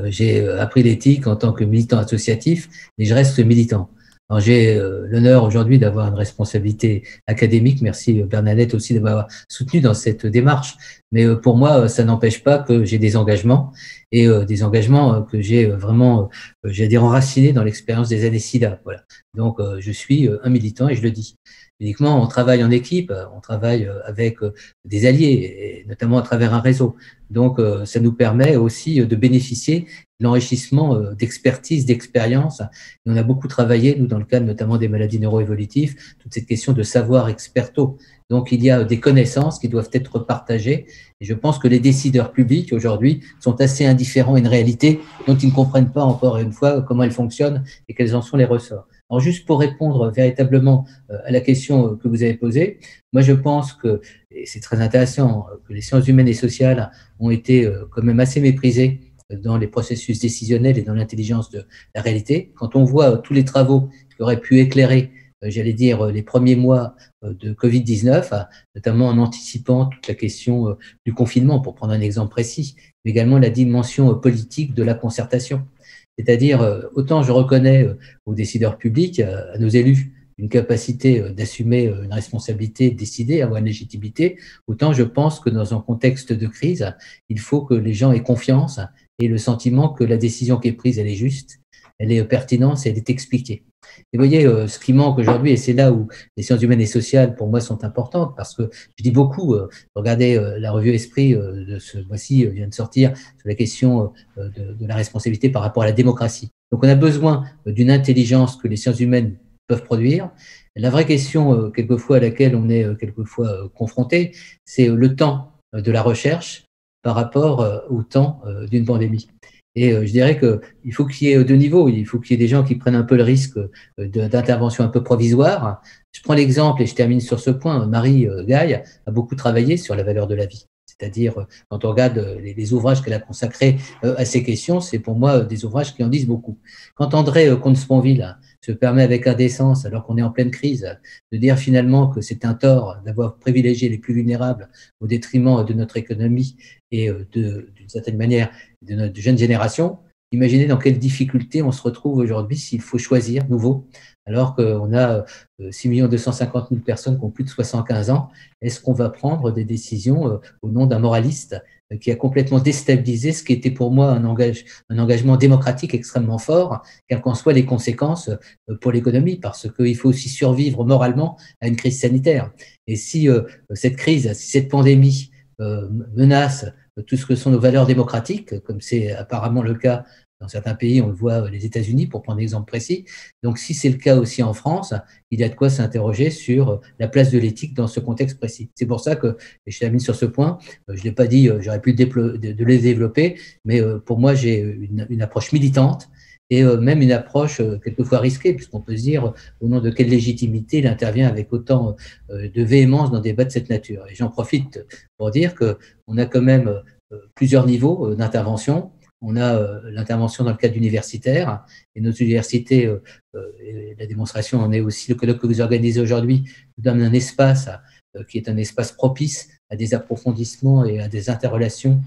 J'ai appris l'éthique en tant que militant associatif, mais je reste militant. Alors, j'ai l'honneur aujourd'hui d'avoir une responsabilité académique. Merci Bernadette aussi de m'avoir soutenu dans cette démarche. Mais pour moi, ça n'empêche pas que j'ai des engagements, et des engagements que j'ai vraiment, j'allais dire, enracinés dans l'expérience des années SIDA. Voilà. Donc, je suis un militant et je le dis. Uniquement, on travaille en équipe, on travaille avec des alliés, et notamment à travers un réseau. Donc, ça nous permet aussi de bénéficier de l'enrichissement d'expertise, d'expérience. Et on a beaucoup travaillé, nous, dans le cadre notamment des maladies neuroévolutives, toute cette question de savoir experto. Donc, il y a des connaissances qui doivent être partagées. Et je pense que les décideurs publics, aujourd'hui, sont assez indifférents à une réalité dont ils ne comprennent pas, encore une fois, comment elle fonctionne et quels en sont les ressorts. Alors, juste pour répondre véritablement à la question que vous avez posée, moi, je pense que, et c'est très intéressant, que les sciences humaines et sociales ont été quand même assez méprisées dans les processus décisionnels et dans l'intelligence de la réalité. Quand on voit tous les travaux qui auraient pu éclairer, j'allais dire, les premiers mois de Covid-19, notamment en anticipant toute la question du confinement, pour prendre un exemple précis, mais également la dimension politique de la concertation. C'est-à-dire, autant je reconnais aux décideurs publics, à nos élus, une capacité d'assumer une responsabilité, de décider, avoir une légitimité, autant je pense que dans un contexte de crise, il faut que les gens aient confiance et le sentiment que la décision qui est prise, elle est juste, elle est pertinente et elle est expliquée. Et vous voyez, ce qui manque aujourd'hui, et c'est là où les sciences humaines et sociales, pour moi, sont importantes, parce que je dis beaucoup, regardez la revue Esprit de ce mois-ci, vient de sortir sur la question de la responsabilité par rapport à la démocratie. Donc, on a besoin d'une intelligence que les sciences humaines peuvent produire. La vraie question, quelquefois, à laquelle on est quelquefois confronté, c'est le temps de la recherche par rapport au temps d'une pandémie. Et je dirais qu'il faut qu'il y ait deux niveaux. Il faut qu'il y ait des gens qui prennent un peu le risque d'intervention un peu provisoire. Je prends l'exemple, et je termine sur ce point, Marie Gaille a beaucoup travaillé sur la valeur de la vie. C'est-à-dire, quand on regarde les ouvrages qu'elle a consacrés à ces questions, c'est pour moi des ouvrages qui en disent beaucoup. Quand André Comte-Sponville se permet avec indécence, alors qu'on est en pleine crise, de dire finalement que c'est un tort d'avoir privilégié les plus vulnérables au détriment de notre économie et d'une certaine manière de notre jeune génération, imaginez dans quelles difficultés on se retrouve aujourd'hui s'il faut choisir nouveau, alors qu'on a 6 250 000 personnes qui ont plus de 75 ans. Est-ce qu'on va prendre des décisions au nom d'un moraliste qui a complètement déstabilisé ce qui était pour moi un engagement démocratique extrêmement fort, quelles qu'en soient les conséquences pour l'économie, parce qu'il faut aussi survivre moralement à une crise sanitaire. Et si cette crise, si cette pandémie menace tout ce que sont nos valeurs démocratiques, comme c'est apparemment le cas dans certains pays, on le voit, les États-Unis, pour prendre un exemple précis. Donc, si c'est le cas aussi en France, il y a de quoi s'interroger sur la place de l'éthique dans ce contexte précis. C'est pour ça que, et je termine sur ce point, je ne l'ai pas dit, j'aurais pu de les développer, mais pour moi, j'ai une approche militante et même une approche quelquefois risquée, puisqu'on peut se dire au nom de quelle légitimité il intervient avec autant de véhémence dans des débats de cette nature. Et j'en profite pour dire qu'on a quand même plusieurs niveaux d'intervention. On a l'intervention dans le cadre universitaire, et nos universités, et la démonstration en est aussi le colloque que vous organisez aujourd'hui, nous donne un espace qui est un espace propice à des approfondissements et à des interrelations,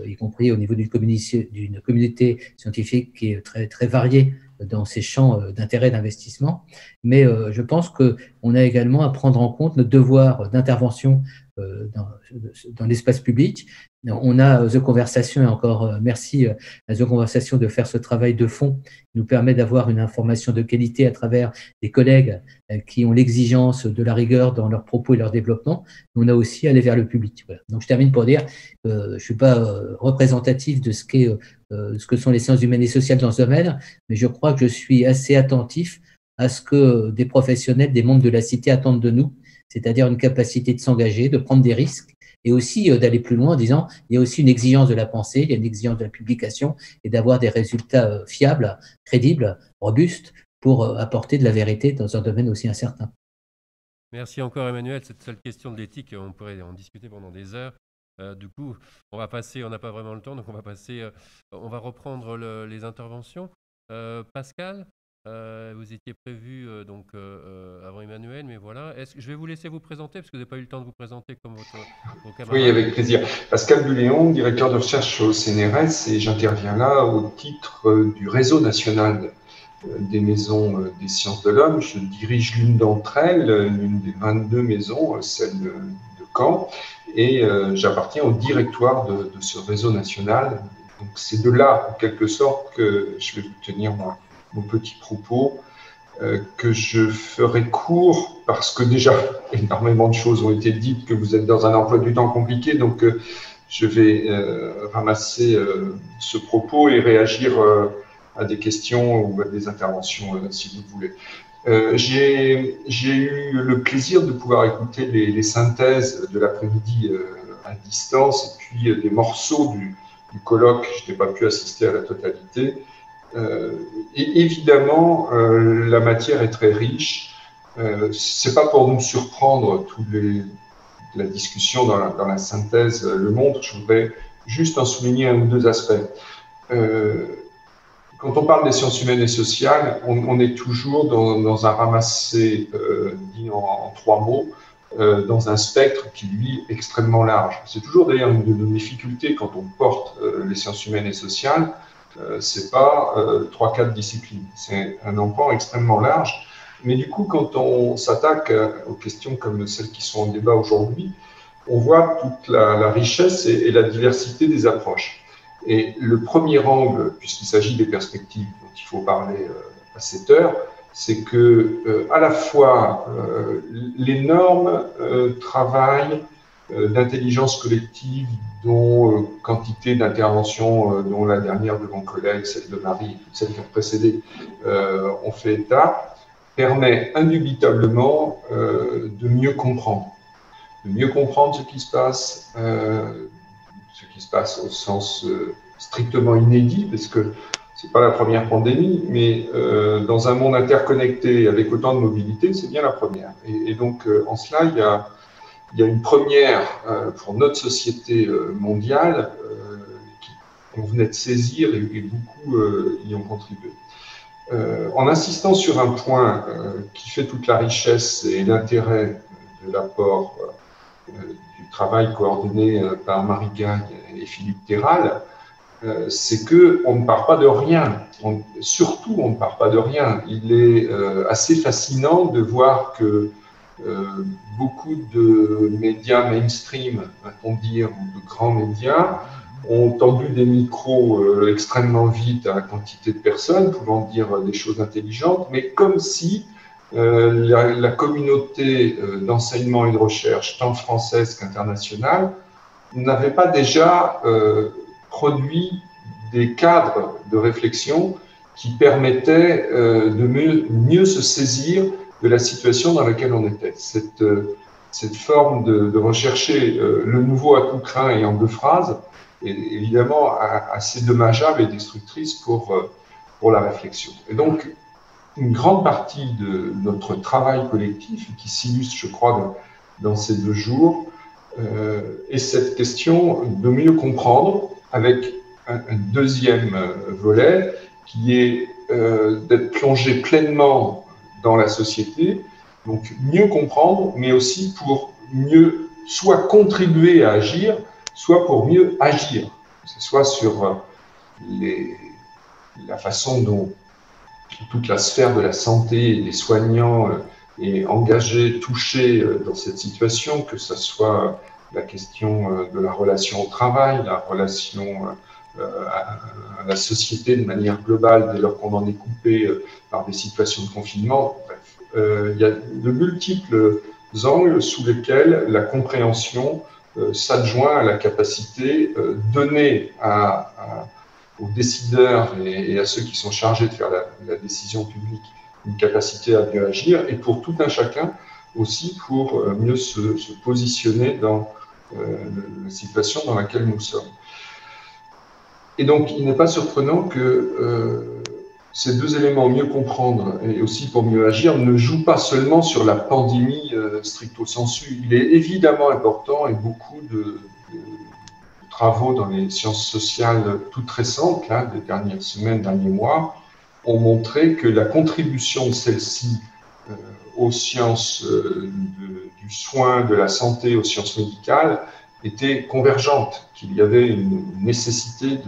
y compris au niveau d'une communauté scientifique qui est très, très variée dans ses champs d'intérêt d'investissement. Mais je pense qu'on a également à prendre en compte notre devoir d'intervention dans l'espace public. On a The Conversation, et encore merci à The Conversation de faire ce travail de fond qui nous permet d'avoir une information de qualité à travers des collègues qui ont l'exigence de la rigueur dans leurs propos et leur développement. On a aussi aller vers le public. Voilà. Donc je termine pour dire que je ne suis pas représentatif de ce que sont les sciences humaines et sociales dans ce domaine, mais je crois que je suis assez attentif à ce que des professionnels, des membres de la cité attendent de nous, c'est-à-dire une capacité de s'engager, de prendre des risques, et aussi d'aller plus loin en disant il y a aussi une exigence de la pensée, il y a une exigence de la publication et d'avoir des résultats fiables, crédibles, robustes pour apporter de la vérité dans un domaine aussi incertain. Merci encore Emmanuel. Cette seule question de l'éthique, on pourrait en discuter pendant des heures. Du coup, on va passer, on n'a pas vraiment le temps, donc on va reprendre les interventions. Pascal, vous étiez prévu avant Emmanuel, mais voilà. Je vais vous laisser vous présenter parce que vous n'avez pas eu le temps de vous présenter comme vos camarades. Oui, avec plaisir. Pascal Buléon, directeur de recherche au CNRS, et j'interviens là au titre du réseau national des maisons des sciences de l'homme. Je dirige l'une d'entre elles, l'une des 22 maisons, celle de Caen, et j'appartiens au directoire de ce réseau national. Donc c'est de là, en quelque sorte, que je vais tenir mon petit propos, que je ferai court, parce que déjà, énormément de choses ont été dites, que vous êtes dans un emploi du temps compliqué, donc je vais ramasser ce propos et réagir à des questions ou à des interventions, si vous voulez. J'ai eu le plaisir de pouvoir écouter les synthèses de l'après-midi à distance, et puis des morceaux du colloque. Je n'ai pas pu assister à la totalité. Et évidemment, la matière est très riche. C'est pas pour nous surprendre, la discussion dans la synthèse le montre. Je voudrais juste en souligner un ou deux aspects. Quand on parle des sciences humaines et sociales, on est toujours dans un ramassé dit en 3 mots, dans un spectre qui, lui, est extrêmement large. C'est toujours d'ailleurs une de nos difficultés quand on porte les sciences humaines et sociales. C'est pas 3-4 disciplines, c'est un empan extrêmement large. Mais du coup, quand on s'attaque aux questions comme celles qui sont en débat aujourd'hui, on voit toute la richesse et la diversité des approches. Et le premier angle, puisqu'il s'agit des perspectives dont il faut parler à cette heure, c'est que à la fois l'énorme travail d'intelligence collective, dont quantité d'interventions, dont la dernière de mon collègue, celle de Marie, toutes celles qui ont précédé, ont fait état, permet indubitablement de mieux comprendre ce qui se passe au sens strictement inédit, parce que c'est pas la première pandémie, mais dans un monde interconnecté avec autant de mobilité, c'est bien la première. Et donc, en cela, il y a une première pour notre société mondiale qu'on venait de saisir et beaucoup y ont contribué. En insistant sur un point qui fait toute la richesse et l'intérêt de l'apport du travail coordonné par Marie Gagne et Philippe Terral, c'est qu'on ne part pas de rien. Surtout, on ne part pas de rien. Il est assez fascinant de voir que beaucoup de médias mainstream, va-t-on dire, ou de grands médias, ont tendu des micros extrêmement vite à la quantité de personnes, pouvant dire des choses intelligentes, mais comme si la communauté d'enseignement et de recherche, tant française qu'internationale, n'avait pas déjà produit des cadres de réflexion qui permettaient de mieux se saisir de la situation dans laquelle on était. Cette forme de rechercher le nouveau à tout crin et en 2 phrases est évidemment assez dommageable et destructrice pour la réflexion. Et donc, une grande partie de notre travail collectif, qui s'illustre, je crois, dans ces 2 jours, est cette question de mieux comprendre, avec un deuxième volet, qui est d'être plongé pleinement dans la société, donc mieux comprendre, mais aussi pour mieux soit contribuer à agir, soit pour mieux agir, que ce soit sur la façon dont toute la sphère de la santé et des soignants est engagée, touchée dans cette situation, que ce soit la question de la relation au travail, la relation à la société de manière globale dès lors qu'on en est coupé par des situations de confinement. Bref, il y a de multiples angles sous lesquels la compréhension s'adjoint à la capacité donnée aux décideurs et à ceux qui sont chargés de faire la décision publique une capacité à mieux agir, et pour tout un chacun aussi pour mieux se positionner dans la situation dans laquelle nous sommes. Et donc, il n'est pas surprenant que ces 2 éléments, mieux comprendre et aussi pour mieux agir, ne jouent pas seulement sur la pandémie stricto sensu. Il est évidemment important, et beaucoup de travaux dans les sciences sociales toutes récentes, là, des dernières semaines, derniers mois, ont montré que la contribution de celle-ci aux sciences du soin, de la santé, aux sciences médicales, était convergente, qu'il y avait une nécessité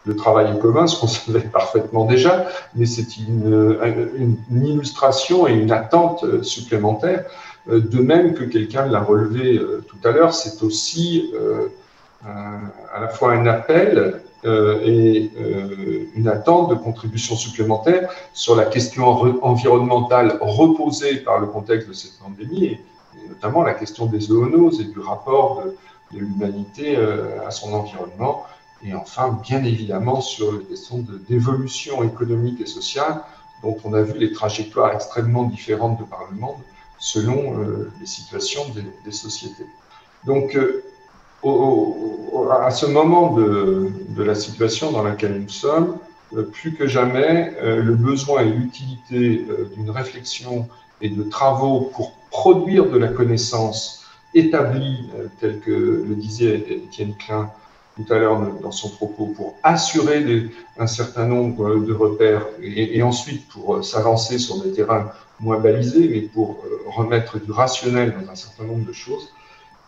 de travailler commun, ce qu'on savait parfaitement déjà, mais c'est une illustration et une attente supplémentaire. De même que quelqu'un l'a relevé tout à l'heure, c'est aussi à la fois un appel et une attente de contribution supplémentaire sur la question environnementale reposée par le contexte de cette pandémie, et notamment la question des zoonoses et du rapport de l'humanité à son environnement, et enfin, bien évidemment, sur les questions d'évolution économique et sociale, dont on a vu les trajectoires extrêmement différentes de par le monde, selon les situations des sociétés. Donc, à ce moment de la situation dans laquelle nous sommes, plus que jamais, le besoin et l'utilité d'une réflexion et de travaux pour produire de la connaissance établie, telle que le disait Étienne Klein tout à l'heure dans son propos, pour assurer un certain nombre de repères et ensuite pour s'avancer sur des terrains moins balisés, mais pour remettre du rationnel dans un certain nombre de choses,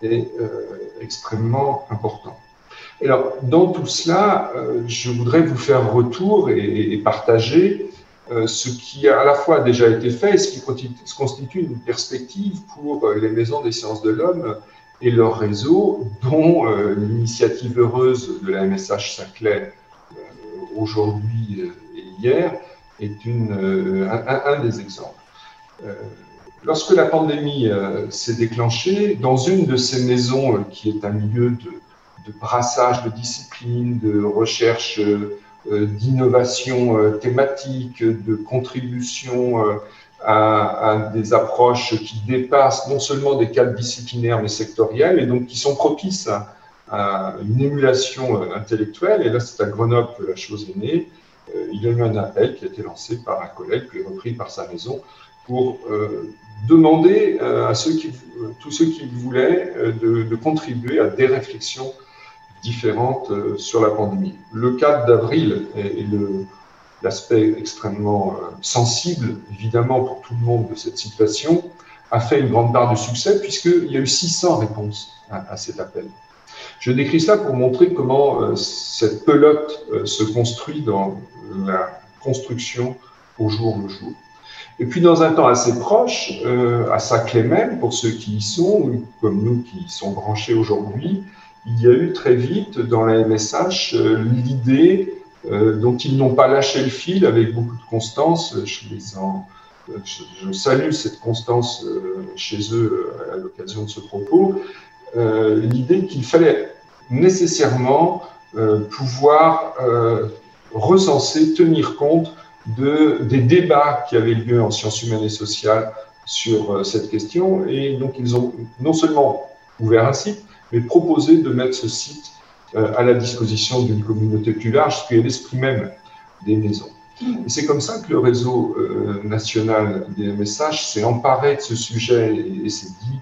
est extrêmement important. Alors, dans tout cela, je voudrais vous faire retour et partager ce qui a à la fois déjà été fait et ce qui constitue une perspective pour les maisons des sciences de l'homme et leur réseau, dont l'initiative heureuse de la MSH Saclay aujourd'hui et hier est un des exemples. Lorsque la pandémie s'est déclenchée, dans une de ces maisons qui est un milieu de brassage de disciplines, de recherche d'innovation thématique, de contribution à des approches qui dépassent non seulement des cadres disciplinaires mais sectoriels, et donc qui sont propices à une émulation intellectuelle. Et là, c'est à Grenoble que la chose est née. Il y a eu un appel qui a été lancé par un collègue, puis repris par sa maison, pour demander à tous ceux qui voulaient de contribuer à des réflexions différentes sur la pandémie. Le 4 d'avril est l'aspect extrêmement sensible, évidemment, pour tout le monde de cette situation, a fait une grande part de succès, puisqu'il y a eu 600 réponses à cet appel. Je décris ça pour montrer comment cette pelote se construit dans la construction au jour le jour. Et puis, dans un temps assez proche, à Saclay même, pour ceux qui y sont, ou comme nous qui y sont branchés aujourd'hui, il y a eu très vite dans la MSH l'idée dont ils n'ont pas lâché le fil avec beaucoup de constance. Je salue cette constance chez eux à l'occasion de ce propos. L'idée qu'il fallait nécessairement pouvoir recenser, tenir compte des débats qui avaient lieu en sciences humaines et sociales sur cette question. Et donc, ils ont non seulement ouvert un site, mais proposé de mettre ce site à la disposition d'une communauté plus large, ce qui est l'esprit même des maisons. Et c'est comme ça que le réseau national des MSH s'est emparé de ce sujet et s'est dit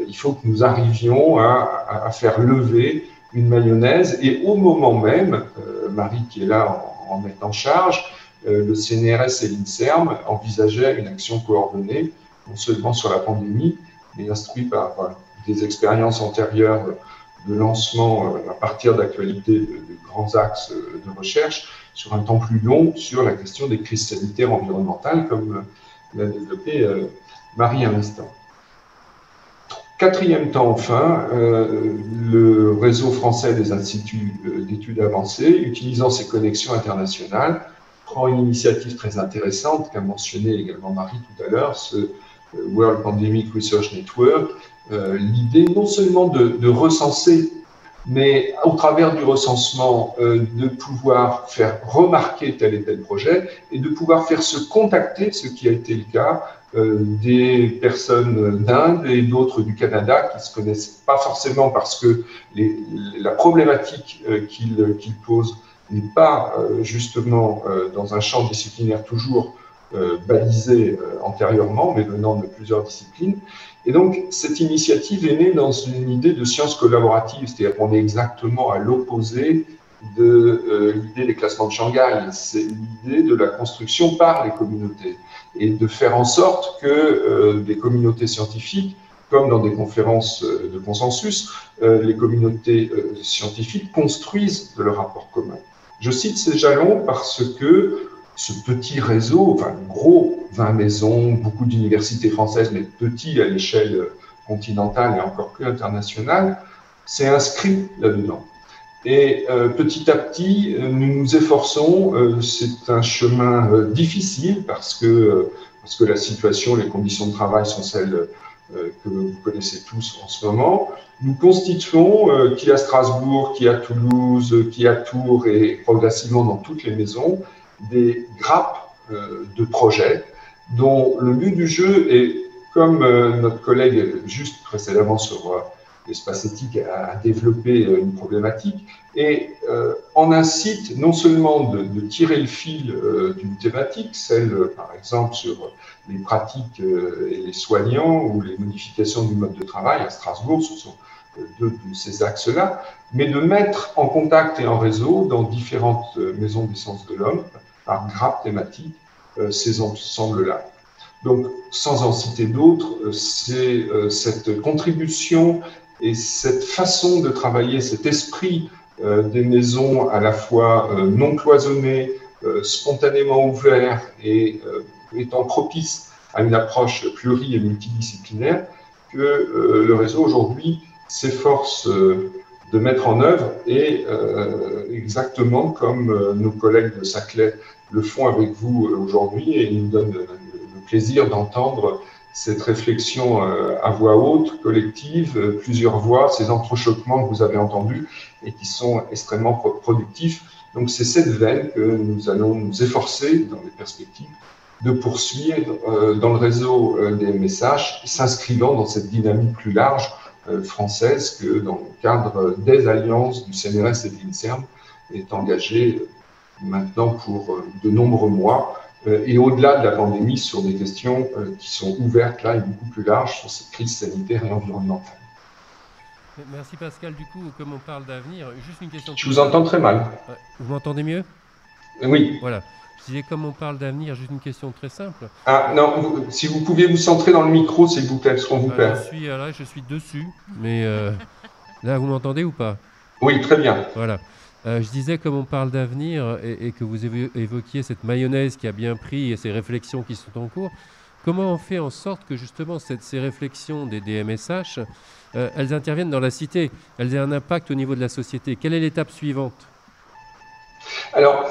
il faut que nous arrivions à faire lever une mayonnaise. Et au moment même, Marie qui est là en est en charge, le CNRS et l'INSERM envisageaient une action coordonnée, non seulement sur la pandémie, mais instruit par des expériences antérieures de lancement à partir d'actualités de grands axes de recherche, sur un temps plus long, sur la question des crises sanitaires environnementales, comme l'a développé Marie un instant. Quatrième temps, enfin, le réseau français des instituts d'études avancées, utilisant ses connexions internationales, prend une initiative très intéressante qu'a mentionné également Marie tout à l'heure, ce World Pandemic Research Network, l'idée non seulement de recenser, mais au travers du recensement, de pouvoir faire remarquer tel et tel projet et de pouvoir faire se contacter, ce qui a été le cas, des personnes d'Inde et d'autres du Canada qui ne se connaissent pas forcément parce que la problématique qu'ils posent n'est pas justement dans un champ disciplinaire toujours balisé antérieurement, mais venant de plusieurs disciplines. Et donc, cette initiative est née dans une idée de science collaborative, c'est-à-dire qu'on est exactement à l'opposé de l'idée des classements de Shanghai. C'est l'idée de la construction par les communautés et de faire en sorte que des communautés scientifiques, comme dans des conférences de consensus, les communautés scientifiques construisent de leur rapport commun. Je cite ces jalons parce que ce petit réseau, enfin gros 20 maisons, beaucoup d'universités françaises, mais petit à l'échelle continentale et encore plus internationale, s'est inscrit là-dedans. Et petit à petit, nous nous efforçons, c'est un chemin difficile parce que la situation, les conditions de travail sont celles que vous connaissez tous en ce moment. Nous constituons, qui à Strasbourg, qui à Toulouse, qui à Tours et progressivement dans toutes les maisons, des grappes de projets dont le but du jeu est, comme notre collègue juste précédemment sur l'espace éthique a développé une problématique, et en incite non seulement de tirer le fil d'une thématique, celle par exemple sur les pratiques et les soignants ou les modifications du mode de travail à Strasbourg, ce sont deux de ces axes-là, mais de mettre en contact et en réseau dans différentes maisons des sciences de l'homme, par grappes thématiques, ces ensembles-là. Donc, sans en citer d'autres, c'est cette contribution et cette façon de travailler, cet esprit des maisons à la fois non cloisonnées, spontanément ouverts et étant propice à une approche pluri- et multidisciplinaire que le réseau aujourd'hui s'efforce de mettre en œuvre et exactement comme nos collègues de Saclay le font avec vous aujourd'hui, et il nous donne le plaisir d'entendre cette réflexion à voix haute, collective, plusieurs voix, ces entrechoquements que vous avez entendus et qui sont extrêmement productifs. Donc c'est cette veine que nous allons nous efforcer dans les perspectives de poursuivre dans le réseau des MSH, s'inscrivant dans cette dynamique plus large française que dans le cadre des alliances du CNRS et de l'INSERM est engagée maintenant pour de nombreux mois et au-delà de la pandémie sur des questions qui sont ouvertes là et beaucoup plus larges sur cette crise sanitaire et environnementale. Merci Pascal. Du coup, comme on parle d'avenir, juste une question. Je vous entends très mal. Vous m'entendez mieux? Oui. Voilà. Je disais, comme on parle d'avenir, juste une question très simple. Ah non, si vous pouviez vous centrer dans le micro, s'il vous plaît, parce qu'on vous perd. Je suis dessus, mais Là, vous m'entendez ou pas? Oui, très bien. Voilà. Je disais, comme on parle d'avenir et que vous évoquiez cette mayonnaise qui a bien pris et ces réflexions qui sont en cours, comment on fait en sorte que justement ces réflexions des DMSH, elles interviennent dans la cité, elles aient un impact au niveau de la société? Quelle est l'étape suivante? Alors,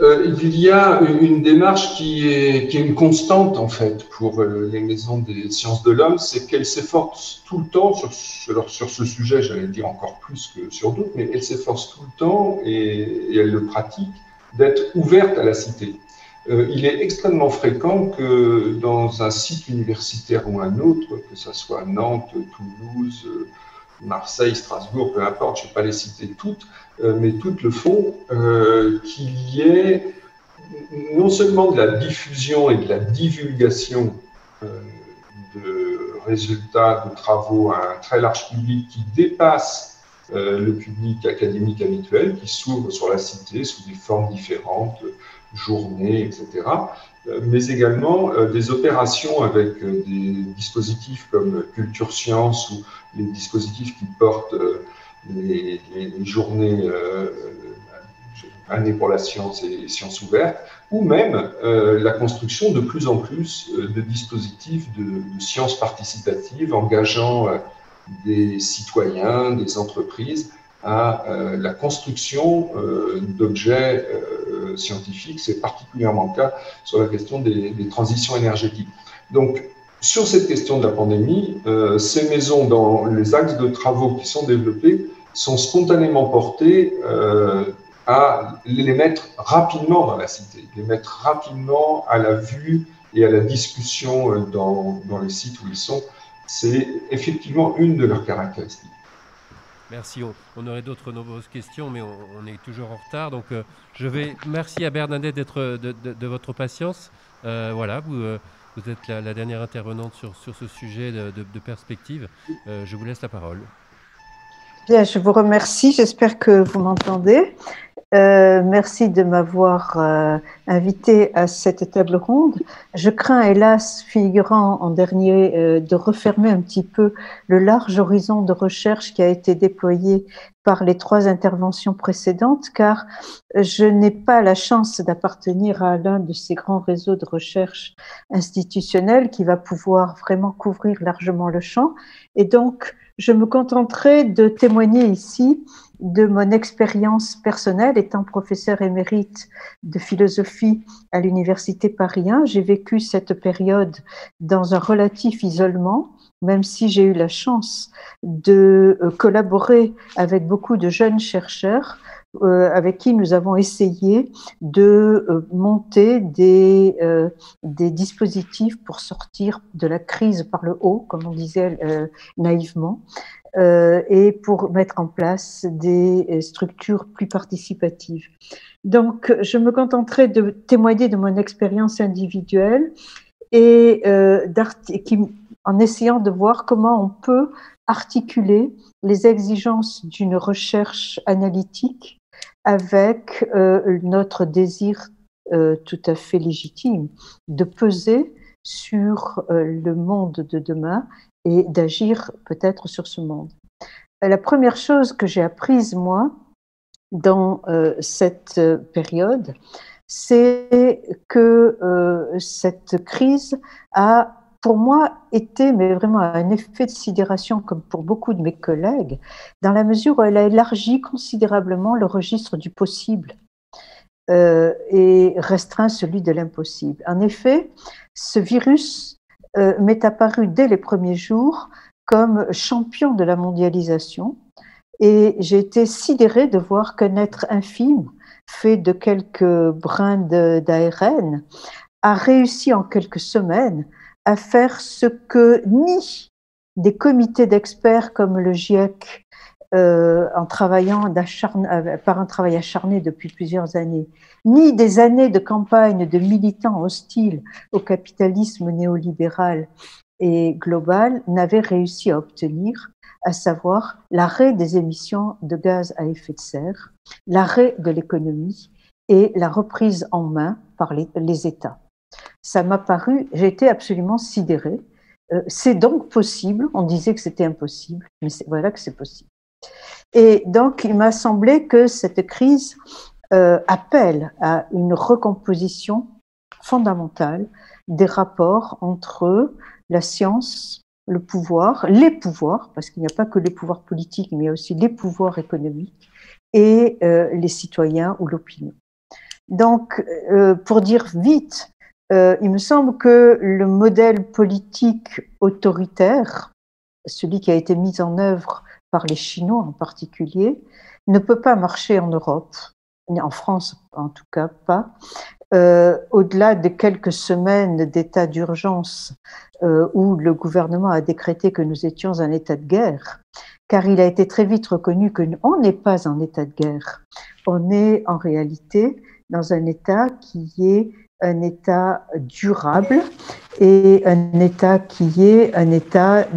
il y a une démarche qui est une constante en fait pour les maisons des sciences de l'homme, c'est qu'elles s'efforcent tout le temps sur ce sujet, j'allais dire encore plus que sur d'autres, mais elles s'efforcent tout le temps et elles le pratiquent d'être ouvertes à la cité. Il est extrêmement fréquent que dans un site universitaire ou un autre, que ce soit Nantes, Toulouse, Marseille, Strasbourg, peu importe, je ne vais pas les citer toutes, mais toutes le font, qu'il y ait non seulement de la diffusion et de la divulgation de résultats de travaux à un très large public qui dépasse le public académique habituel, qui s'ouvre sur la cité sous des formes différentes, journées, etc., mais également des opérations avec des dispositifs comme Culture Science ou les dispositifs qui portent les journées Année pour la science et sciences ouvertes, ou même la construction de plus en plus de dispositifs de sciences participatives engageant des citoyens, des entreprises à la construction d'objets scientifiques. C'est particulièrement le cas sur la question des transitions énergétiques. Donc, sur cette question de la pandémie, ces maisons, dans les axes de travaux qui sont développés, sont spontanément portés à les mettre rapidement dans la cité, les mettre rapidement à la vue et à la discussion dans les sites où ils sont. C'est effectivement une de leurs caractéristiques. Merci. On aurait d'autres nombreuses questions, mais on est toujours en retard. Donc, merci à Bernadette de votre patience. Voilà, vous êtes la dernière intervenante sur ce sujet de perspective. Je vous laisse la parole. Bien, je vous remercie. J'espère que vous m'entendez. Merci de m'avoir invité à cette table ronde. Je crains, hélas, figurant en dernier, de refermer un petit peu le large horizon de recherche qui a été déployé par les 3 interventions précédentes, car je n'ai pas la chance d'appartenir à l'un de ces grands réseaux de recherche institutionnels qui va pouvoir vraiment couvrir largement le champ. Et donc, je me contenterai de témoigner ici de mon expérience personnelle étant professeur émérite de philosophie à l'Université Paris 1. J'ai vécu cette période dans un relatif isolement, même si j'ai eu la chance de collaborer avec beaucoup de jeunes chercheurs avec qui nous avons essayé de monter des dispositifs pour sortir de la crise par le haut, comme on disait naïvement, et pour mettre en place des structures plus participatives. Donc, je me contenterai de témoigner de mon expérience individuelle et en essayant de voir comment on peut articuler les exigences d'une recherche analytique avec notre désir tout à fait légitime de peser sur le monde de demain et d'agir peut-être sur ce monde. La première chose que j'ai apprise, moi, dans cette période, c'est que cette crise a, pour moi, été mais vraiment un effet de sidération, comme pour beaucoup de mes collègues, dans la mesure où elle a élargi considérablement le registre du possible et restreint celui de l'impossible. En effet, ce virus m'est apparu dès les premiers jours comme champion de la mondialisation et j'ai été sidérée de voir qu'un être infime, fait de quelques brins d'ARN, a réussi en quelques semaines à faire ce que ni des comités d'experts comme le GIEC, en travaillant par un travail acharné depuis plusieurs années, ni des années de campagne de militants hostiles au capitalisme néolibéral et global n'avaient réussi à obtenir, à savoir l'arrêt des émissions de gaz à effet de serre, l'arrêt de l'économie et la reprise en main par les États. Ça m'a paru, j'ai été absolument sidérée C'est donc possible. On disait que c'était impossible, mais voilà que c'est possible. Et donc, il m'a semblé que cette crise appelle à une recomposition fondamentale des rapports entre la science, le pouvoir, les pouvoirs, parce qu'il n'y a pas que les pouvoirs politiques, mais il y a aussi les pouvoirs économiques, et les citoyens ou l'opinion. Donc, pour dire vite, il me semble que le modèle politique autoritaire, celui qui a été mis en œuvre par les Chinois en particulier, ne peut pas marcher en Europe, en France en tout cas pas, au-delà de quelques semaines d'état d'urgence où le gouvernement a décrété que nous étions en état de guerre, car il a été très vite reconnu qu'on n'est pas en état de guerre. On est en réalité dans un état qui est un état durable et un état qui est un état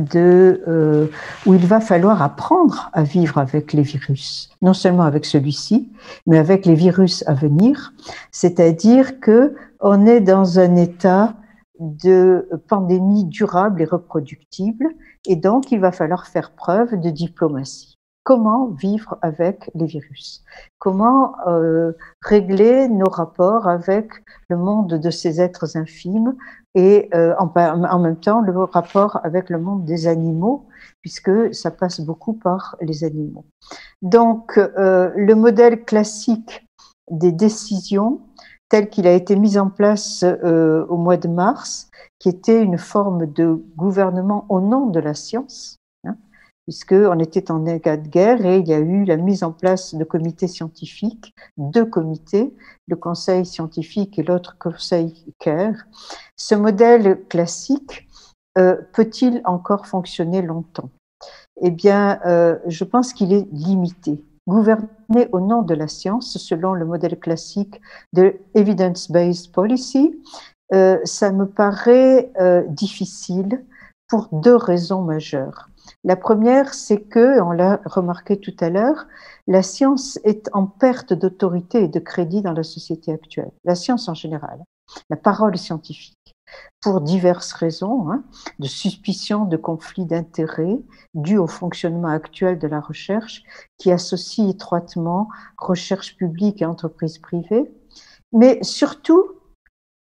où il va falloir apprendre à vivre avec les virus, non seulement avec celui-ci, mais avec les virus à venir. C'est-à-dire que on est dans un état de pandémie durable et reproductible, et donc il va falloir faire preuve de diplomatie. Comment vivre avec les virus? Comment régler nos rapports avec le monde de ces êtres infimes et en même temps le rapport avec le monde des animaux, puisque ça passe beaucoup par les animaux. Donc, le modèle classique des décisions, tel qu'il a été mis en place au mois de mars, qui était une forme de gouvernement au nom de la science, puisqu'on était en état de guerre et il y a eu la mise en place de comités scientifiques, 2 comités, le conseil scientifique et l'autre conseil CARE. Ce modèle classique peut-il encore fonctionner longtemps? Eh bien, je pense qu'il est limité. Gouverner au nom de la science, selon le modèle classique de evidence-based policy, ça me paraît difficile pour 2 raisons majeures. La première, c'est que, on l'a remarqué tout à l'heure, la science est en perte d'autorité et de crédit dans la société actuelle. La science en général, la parole scientifique, pour diverses raisons, de suspicion de conflits d'intérêts dus au fonctionnement actuel de la recherche qui associe étroitement recherche publique et entreprise privée. Mais surtout,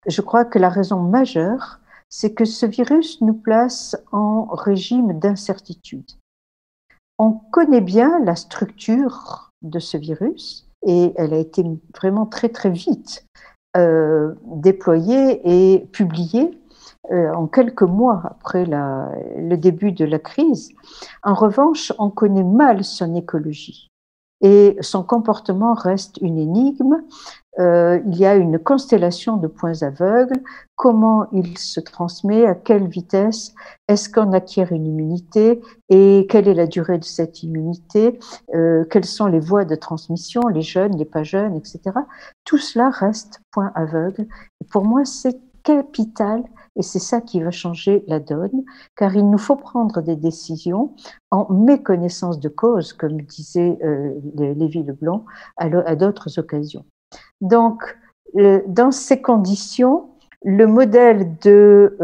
je crois que la raison majeure, c'est que ce virus nous place en régime d'incertitude. On connaît bien la structure de ce virus et elle a été vraiment très très vite déployée et publiée en quelques mois après le début de la crise. En revanche, on connaît mal son écologie et son comportement reste une énigme. Il y a une constellation de points aveugles. Comment il se transmet, à quelle vitesse, est-ce qu'on acquiert une immunité et quelle est la durée de cette immunité, quelles sont les voies de transmission, les jeunes, les pas jeunes, etc. Tout cela reste point aveugle. Et pour moi, c'est capital et c'est ça qui va changer la donne, car il nous faut prendre des décisions en méconnaissance de cause, comme disait Lévy-Leblanc à d'autres occasions. Donc, dans ces conditions, le modèle de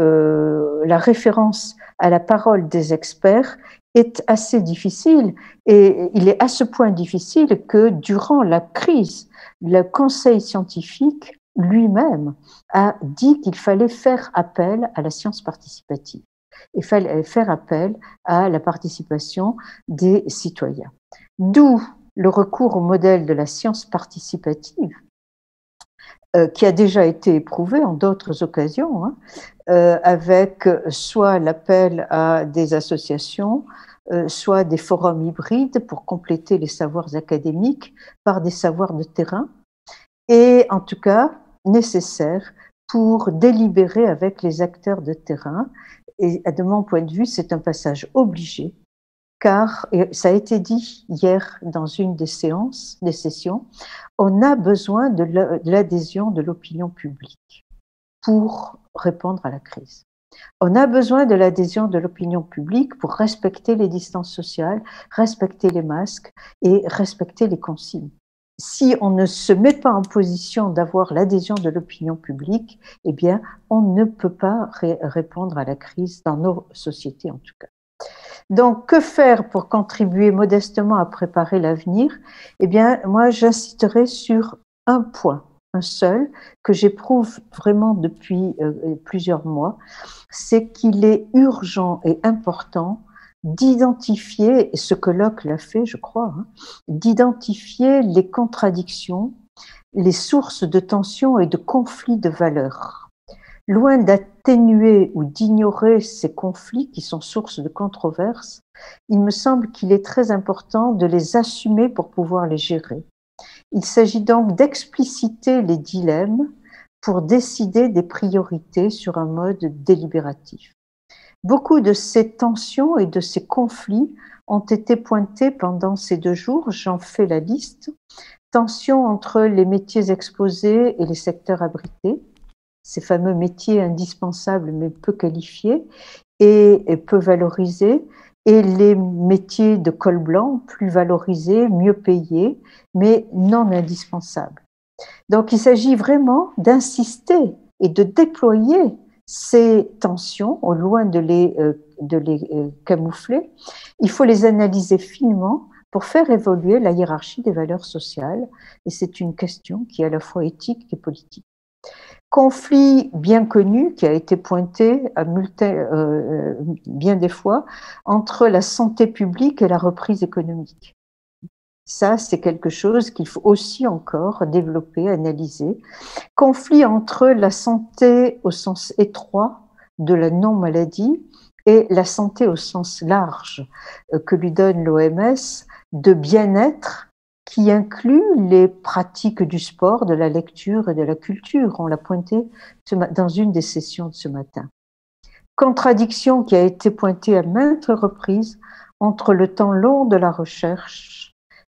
la référence à la parole des experts est assez difficile et il est à ce point difficile que durant la crise, le conseil scientifique lui-même a dit qu'il fallait faire appel à la science participative. Il fallait faire appel à la participation des citoyens. D'où le recours au modèle de la science participative, qui a déjà été éprouvé en d'autres occasions, avec soit l'appel à des associations, soit des forums hybrides pour compléter les savoirs académiques par des savoirs de terrain, et en tout cas nécessaire pour délibérer avec les acteurs de terrain. Et de mon point de vue, c'est un passage obligé, car, et ça a été dit hier dans une des sessions, on a besoin de l'adhésion de l'opinion publique pour répondre à la crise. On a besoin de l'adhésion de l'opinion publique pour respecter les distances sociales, respecter les masques et respecter les consignes. si on ne se met pas en position d'avoir l'adhésion de l'opinion publique, eh bien, on ne peut pas répondre à la crise dans nos sociétés en tout cas. Donc, que faire pour contribuer modestement à préparer l'avenir? Eh bien, moi, j'insisterai sur un point, un seul, que j'éprouve vraiment depuis plusieurs mois, c'est qu'il est urgent et important d'identifier, et ce colloque l'a fait, je crois, d'identifier les contradictions, les sources de tensions et de conflits de valeurs. Loin d'atténuer ou d'ignorer ces conflits qui sont source de controverses, il me semble qu'il est très important de les assumer pour pouvoir les gérer. Il s'agit donc d'expliciter les dilemmes pour décider des priorités sur un mode délibératif. Beaucoup de ces tensions et de ces conflits ont été pointés pendant ces 2 jours, j'en fais la liste. Tensions entre les métiers exposés et les secteurs abrités, ces fameux métiers indispensables mais peu qualifiés et peu valorisés, et les métiers de col blanc, plus valorisés, mieux payés, mais non indispensables. Donc il s'agit vraiment d'insister et de déployer ces tensions, au loin de les camoufler. Il faut les analyser finement pour faire évoluer la hiérarchie des valeurs sociales, et c'est une question qui est à la fois éthique et politique. Conflit bien connu qui a été pointé à bien des fois entre la santé publique et la reprise économique. Ça, c'est quelque chose qu'il faut aussi encore développer, analyser. Conflit entre la santé au sens étroit de la non-maladie et la santé au sens large que lui donne l'OMS de bien-être qui inclut les pratiques du sport, de la lecture et de la culture. On l'a pointé dans une des sessions de ce matin. Contradiction qui a été pointée à maintes reprises entre le temps long de la recherche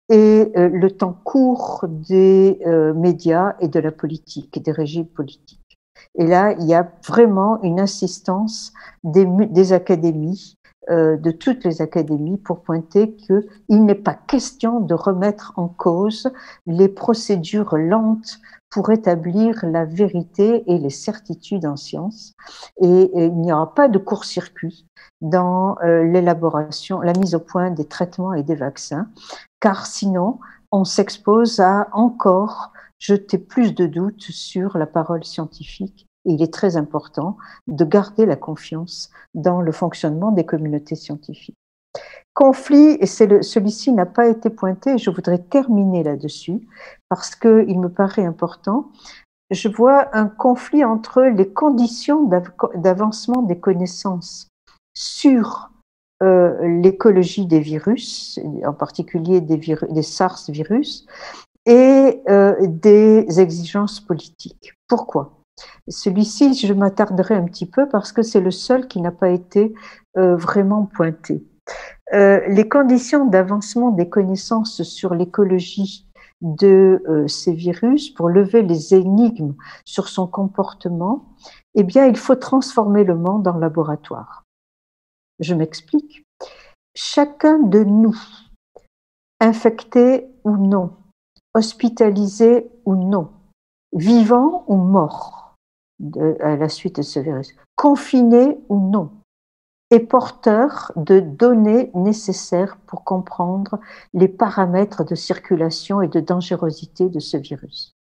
et le temps court des médias et de la politique, des régimes politiques. Et là, il y a vraiment une insistance des académies, de toutes les académies, pour pointer qu'il n'est pas question de remettre en cause les procédures lentes pour établir la vérité et les certitudes en sciences. Et il n'y aura pas de court-circuit dans l'élaboration, la mise au point des traitements et des vaccins, car sinon, on s'expose à encore jeter plus de doutes sur la parole scientifique. Et il est très important de garder la confiance dans le fonctionnement des communautés scientifiques. Conflit, et celui-ci n'a pas été pointé, je voudrais terminer là-dessus, parce qu'il me paraît important. Je vois un conflit entre les conditions d'avancement des connaissances sur l'écologie des virus, en particulier des SARS virus, et des exigences politiques. Pourquoi ? Celui-ci, je m'attarderai un petit peu parce que c'est le seul qui n'a pas été vraiment pointé. Les conditions d'avancement des connaissances sur l'écologie de ces virus, pour lever les énigmes sur son comportement, eh bien, il faut transformer le monde en laboratoire. Je m'explique. Chacun de nous, infecté ou non, hospitalisé ou non, vivant ou mort à la suite de ce virus, confiné ou non, est porteur de données nécessaires pour comprendre les paramètres de circulation et de dangerosité de ce virus.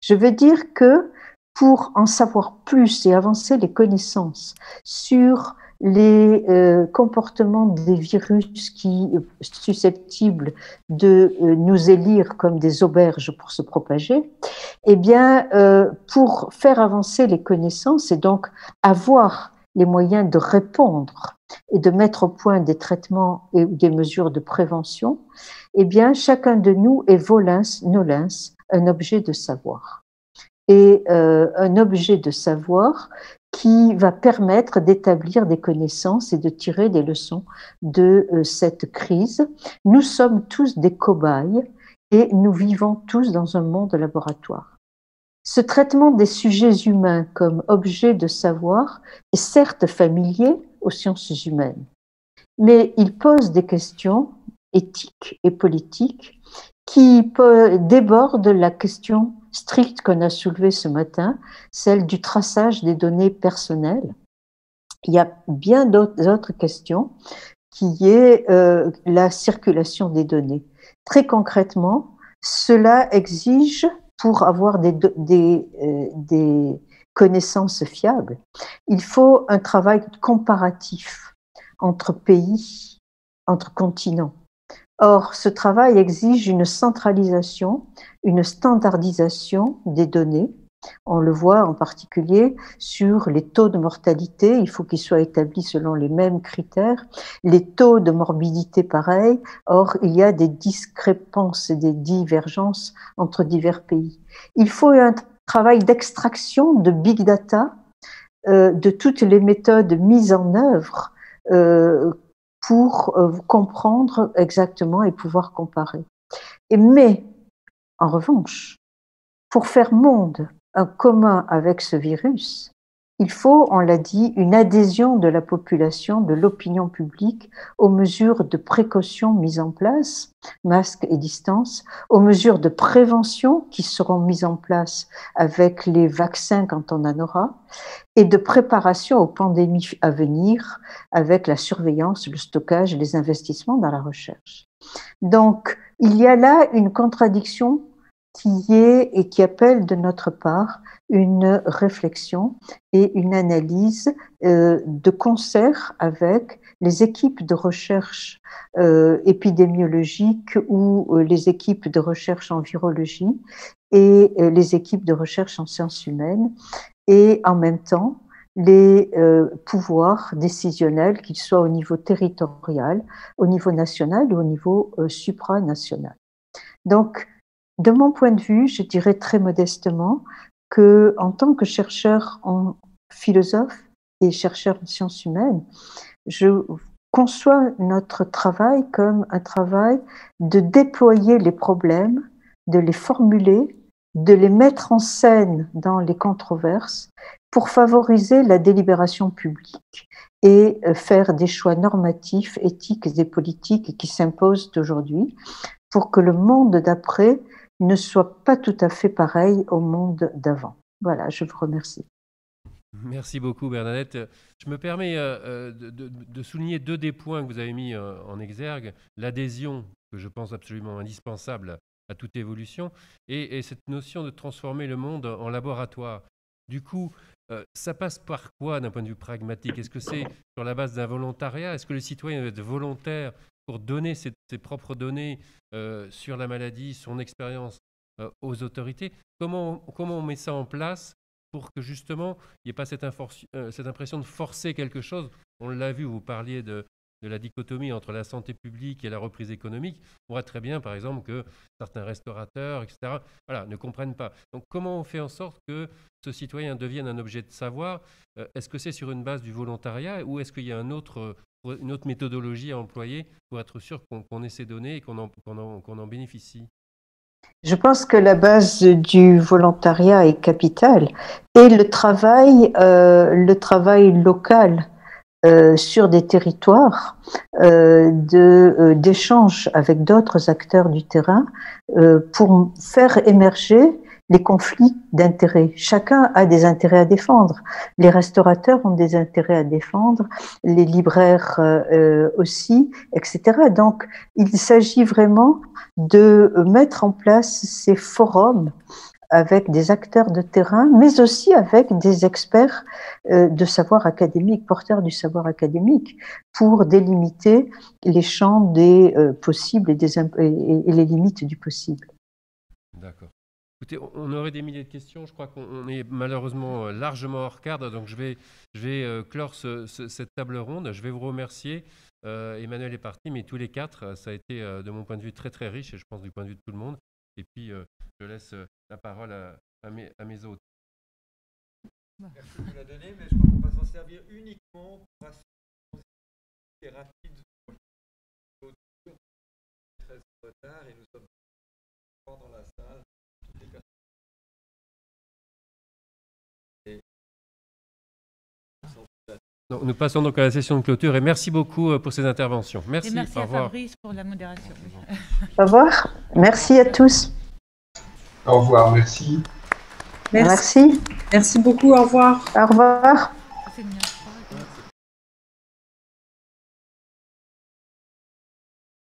Je veux dire que pour en savoir plus et avancer les connaissances sur les comportements des virus qui sont susceptibles de nous élire comme des auberges pour se propager, eh bien, pour faire avancer les connaissances et donc avoir les moyens de répondre et de mettre au point des traitements et des mesures de prévention, eh bien, chacun de nous est volens, un objet de savoir. Et un objet de savoir qui va permettre d'établir des connaissances et de tirer des leçons de cette crise. Nous sommes tous des cobayes et nous vivons tous dans un monde laboratoire. Ce traitement des sujets humains comme objet de savoir est certes familier aux sciences humaines, mais il pose des questions éthiques et politiques qui déborde la question stricte qu'on a soulevée ce matin, celle du traçage des données personnelles. Il y a bien d'autres questions qui est la circulation des données. Très concrètement, cela exige, pour avoir des connaissances fiables, il faut un travail comparatif entre pays, entre continents. Or, ce travail exige une centralisation, une standardisation des données. On le voit en particulier sur les taux de mortalité, il faut qu'ils soient établis selon les mêmes critères, les taux de morbidité pareil, or il y a des discrépances et des divergences entre divers pays. Il faut un travail d'extraction de big data, de toutes les méthodes mises en œuvre pour comprendre exactement et pouvoir comparer. Mais, en revanche, pour faire monde un commun avec ce virus, il faut, on l'a dit, une adhésion de la population, de l'opinion publique aux mesures de précaution mises en place, masques et distance, aux mesures de prévention qui seront mises en place avec les vaccins quand on en aura, et de préparation aux pandémies à venir avec la surveillance, le stockage et les investissements dans la recherche. Donc, il y a là une contradiction qui est et qui appelle de notre part une réflexion et une analyse de concert avec les équipes de recherche épidémiologique ou les équipes de recherche en virologie et les équipes de recherche en sciences humaines, et en même temps les pouvoirs décisionnels, qu'ils soient au niveau territorial, au niveau national ou au niveau supranational. Donc, de mon point de vue, je dirais très modestement que, en tant que chercheur en philosophe et chercheur en sciences humaines, je conçois notre travail comme un travail de déployer les problèmes, de les formuler, de les mettre en scène dans les controverses pour favoriser la délibération publique et faire des choix normatifs, éthiques et politiques qui s'imposent aujourd'hui pour que le monde d'après ne soit pas tout à fait pareil au monde d'avant. Voilà, je vous remercie. Merci beaucoup Bernadette. Je me permets de souligner deux des points que vous avez mis en exergue. L'adhésion, que je pense absolument indispensable à toute évolution, et cette notion de transformer le monde en laboratoire. Du coup, ça passe par quoi d'un point de vue pragmatique? Est-ce que c'est sur la base d'un volontariat? Est-ce que le citoyen doit être volontaire pour donner ses propres données sur la maladie, son expérience aux autorités? Comment on met ça en place pour que justement il n'y ait pas cette impression de forcer quelque chose? On l'a vu, vous parliez de la dichotomie entre la santé publique et la reprise économique. On voit très bien, par exemple, que certains restaurateurs, etc., voilà, ne comprennent pas. Donc, comment on fait en sorte que ce citoyen devienne un objet de savoir? Est-ce que c'est sur une base du volontariat ou est-ce qu'il y a une autre méthodologie à employer pour être sûr qu'on ait ces données et qu'on en bénéficie? Je pense que la base du volontariat est capitale et le travail local sur des territoires d'échange avec d'autres acteurs du terrain pour faire émerger les conflits d'intérêts. Chacun a des intérêts à défendre. Les restaurateurs ont des intérêts à défendre, les libraires aussi, etc. Donc, il s'agit vraiment de mettre en place ces forums avec des acteurs de terrain, mais aussi avec des experts de savoir académique, porteurs du savoir académique, pour délimiter les champs des possibles et les limites du possible. D'accord. Écoutez, on aurait des milliers de questions. Je crois qu'on est malheureusement largement hors cadre, donc je vais clore cette table ronde. Je vais vous remercier. Emmanuel est parti, mais tous les quatre, ça a été de mon point de vue très très riche, et je pense du point de vue de tout le monde. Et puis, je laisse la parole à mes hôtes. Merci de nous la donner, mais je crois qu'on va s'en servir uniquement pour assez rapide. Très en retard et nous sommes dans la salle. Toutes les personnes. Nous passons donc à la session de clôture et merci beaucoup pour ces interventions. Merci, et merci au à revoir. Fabrice pour la modération. Au revoir. Merci à tous. Au revoir, merci. Merci. Merci beaucoup, au revoir. Au revoir. C'est bien.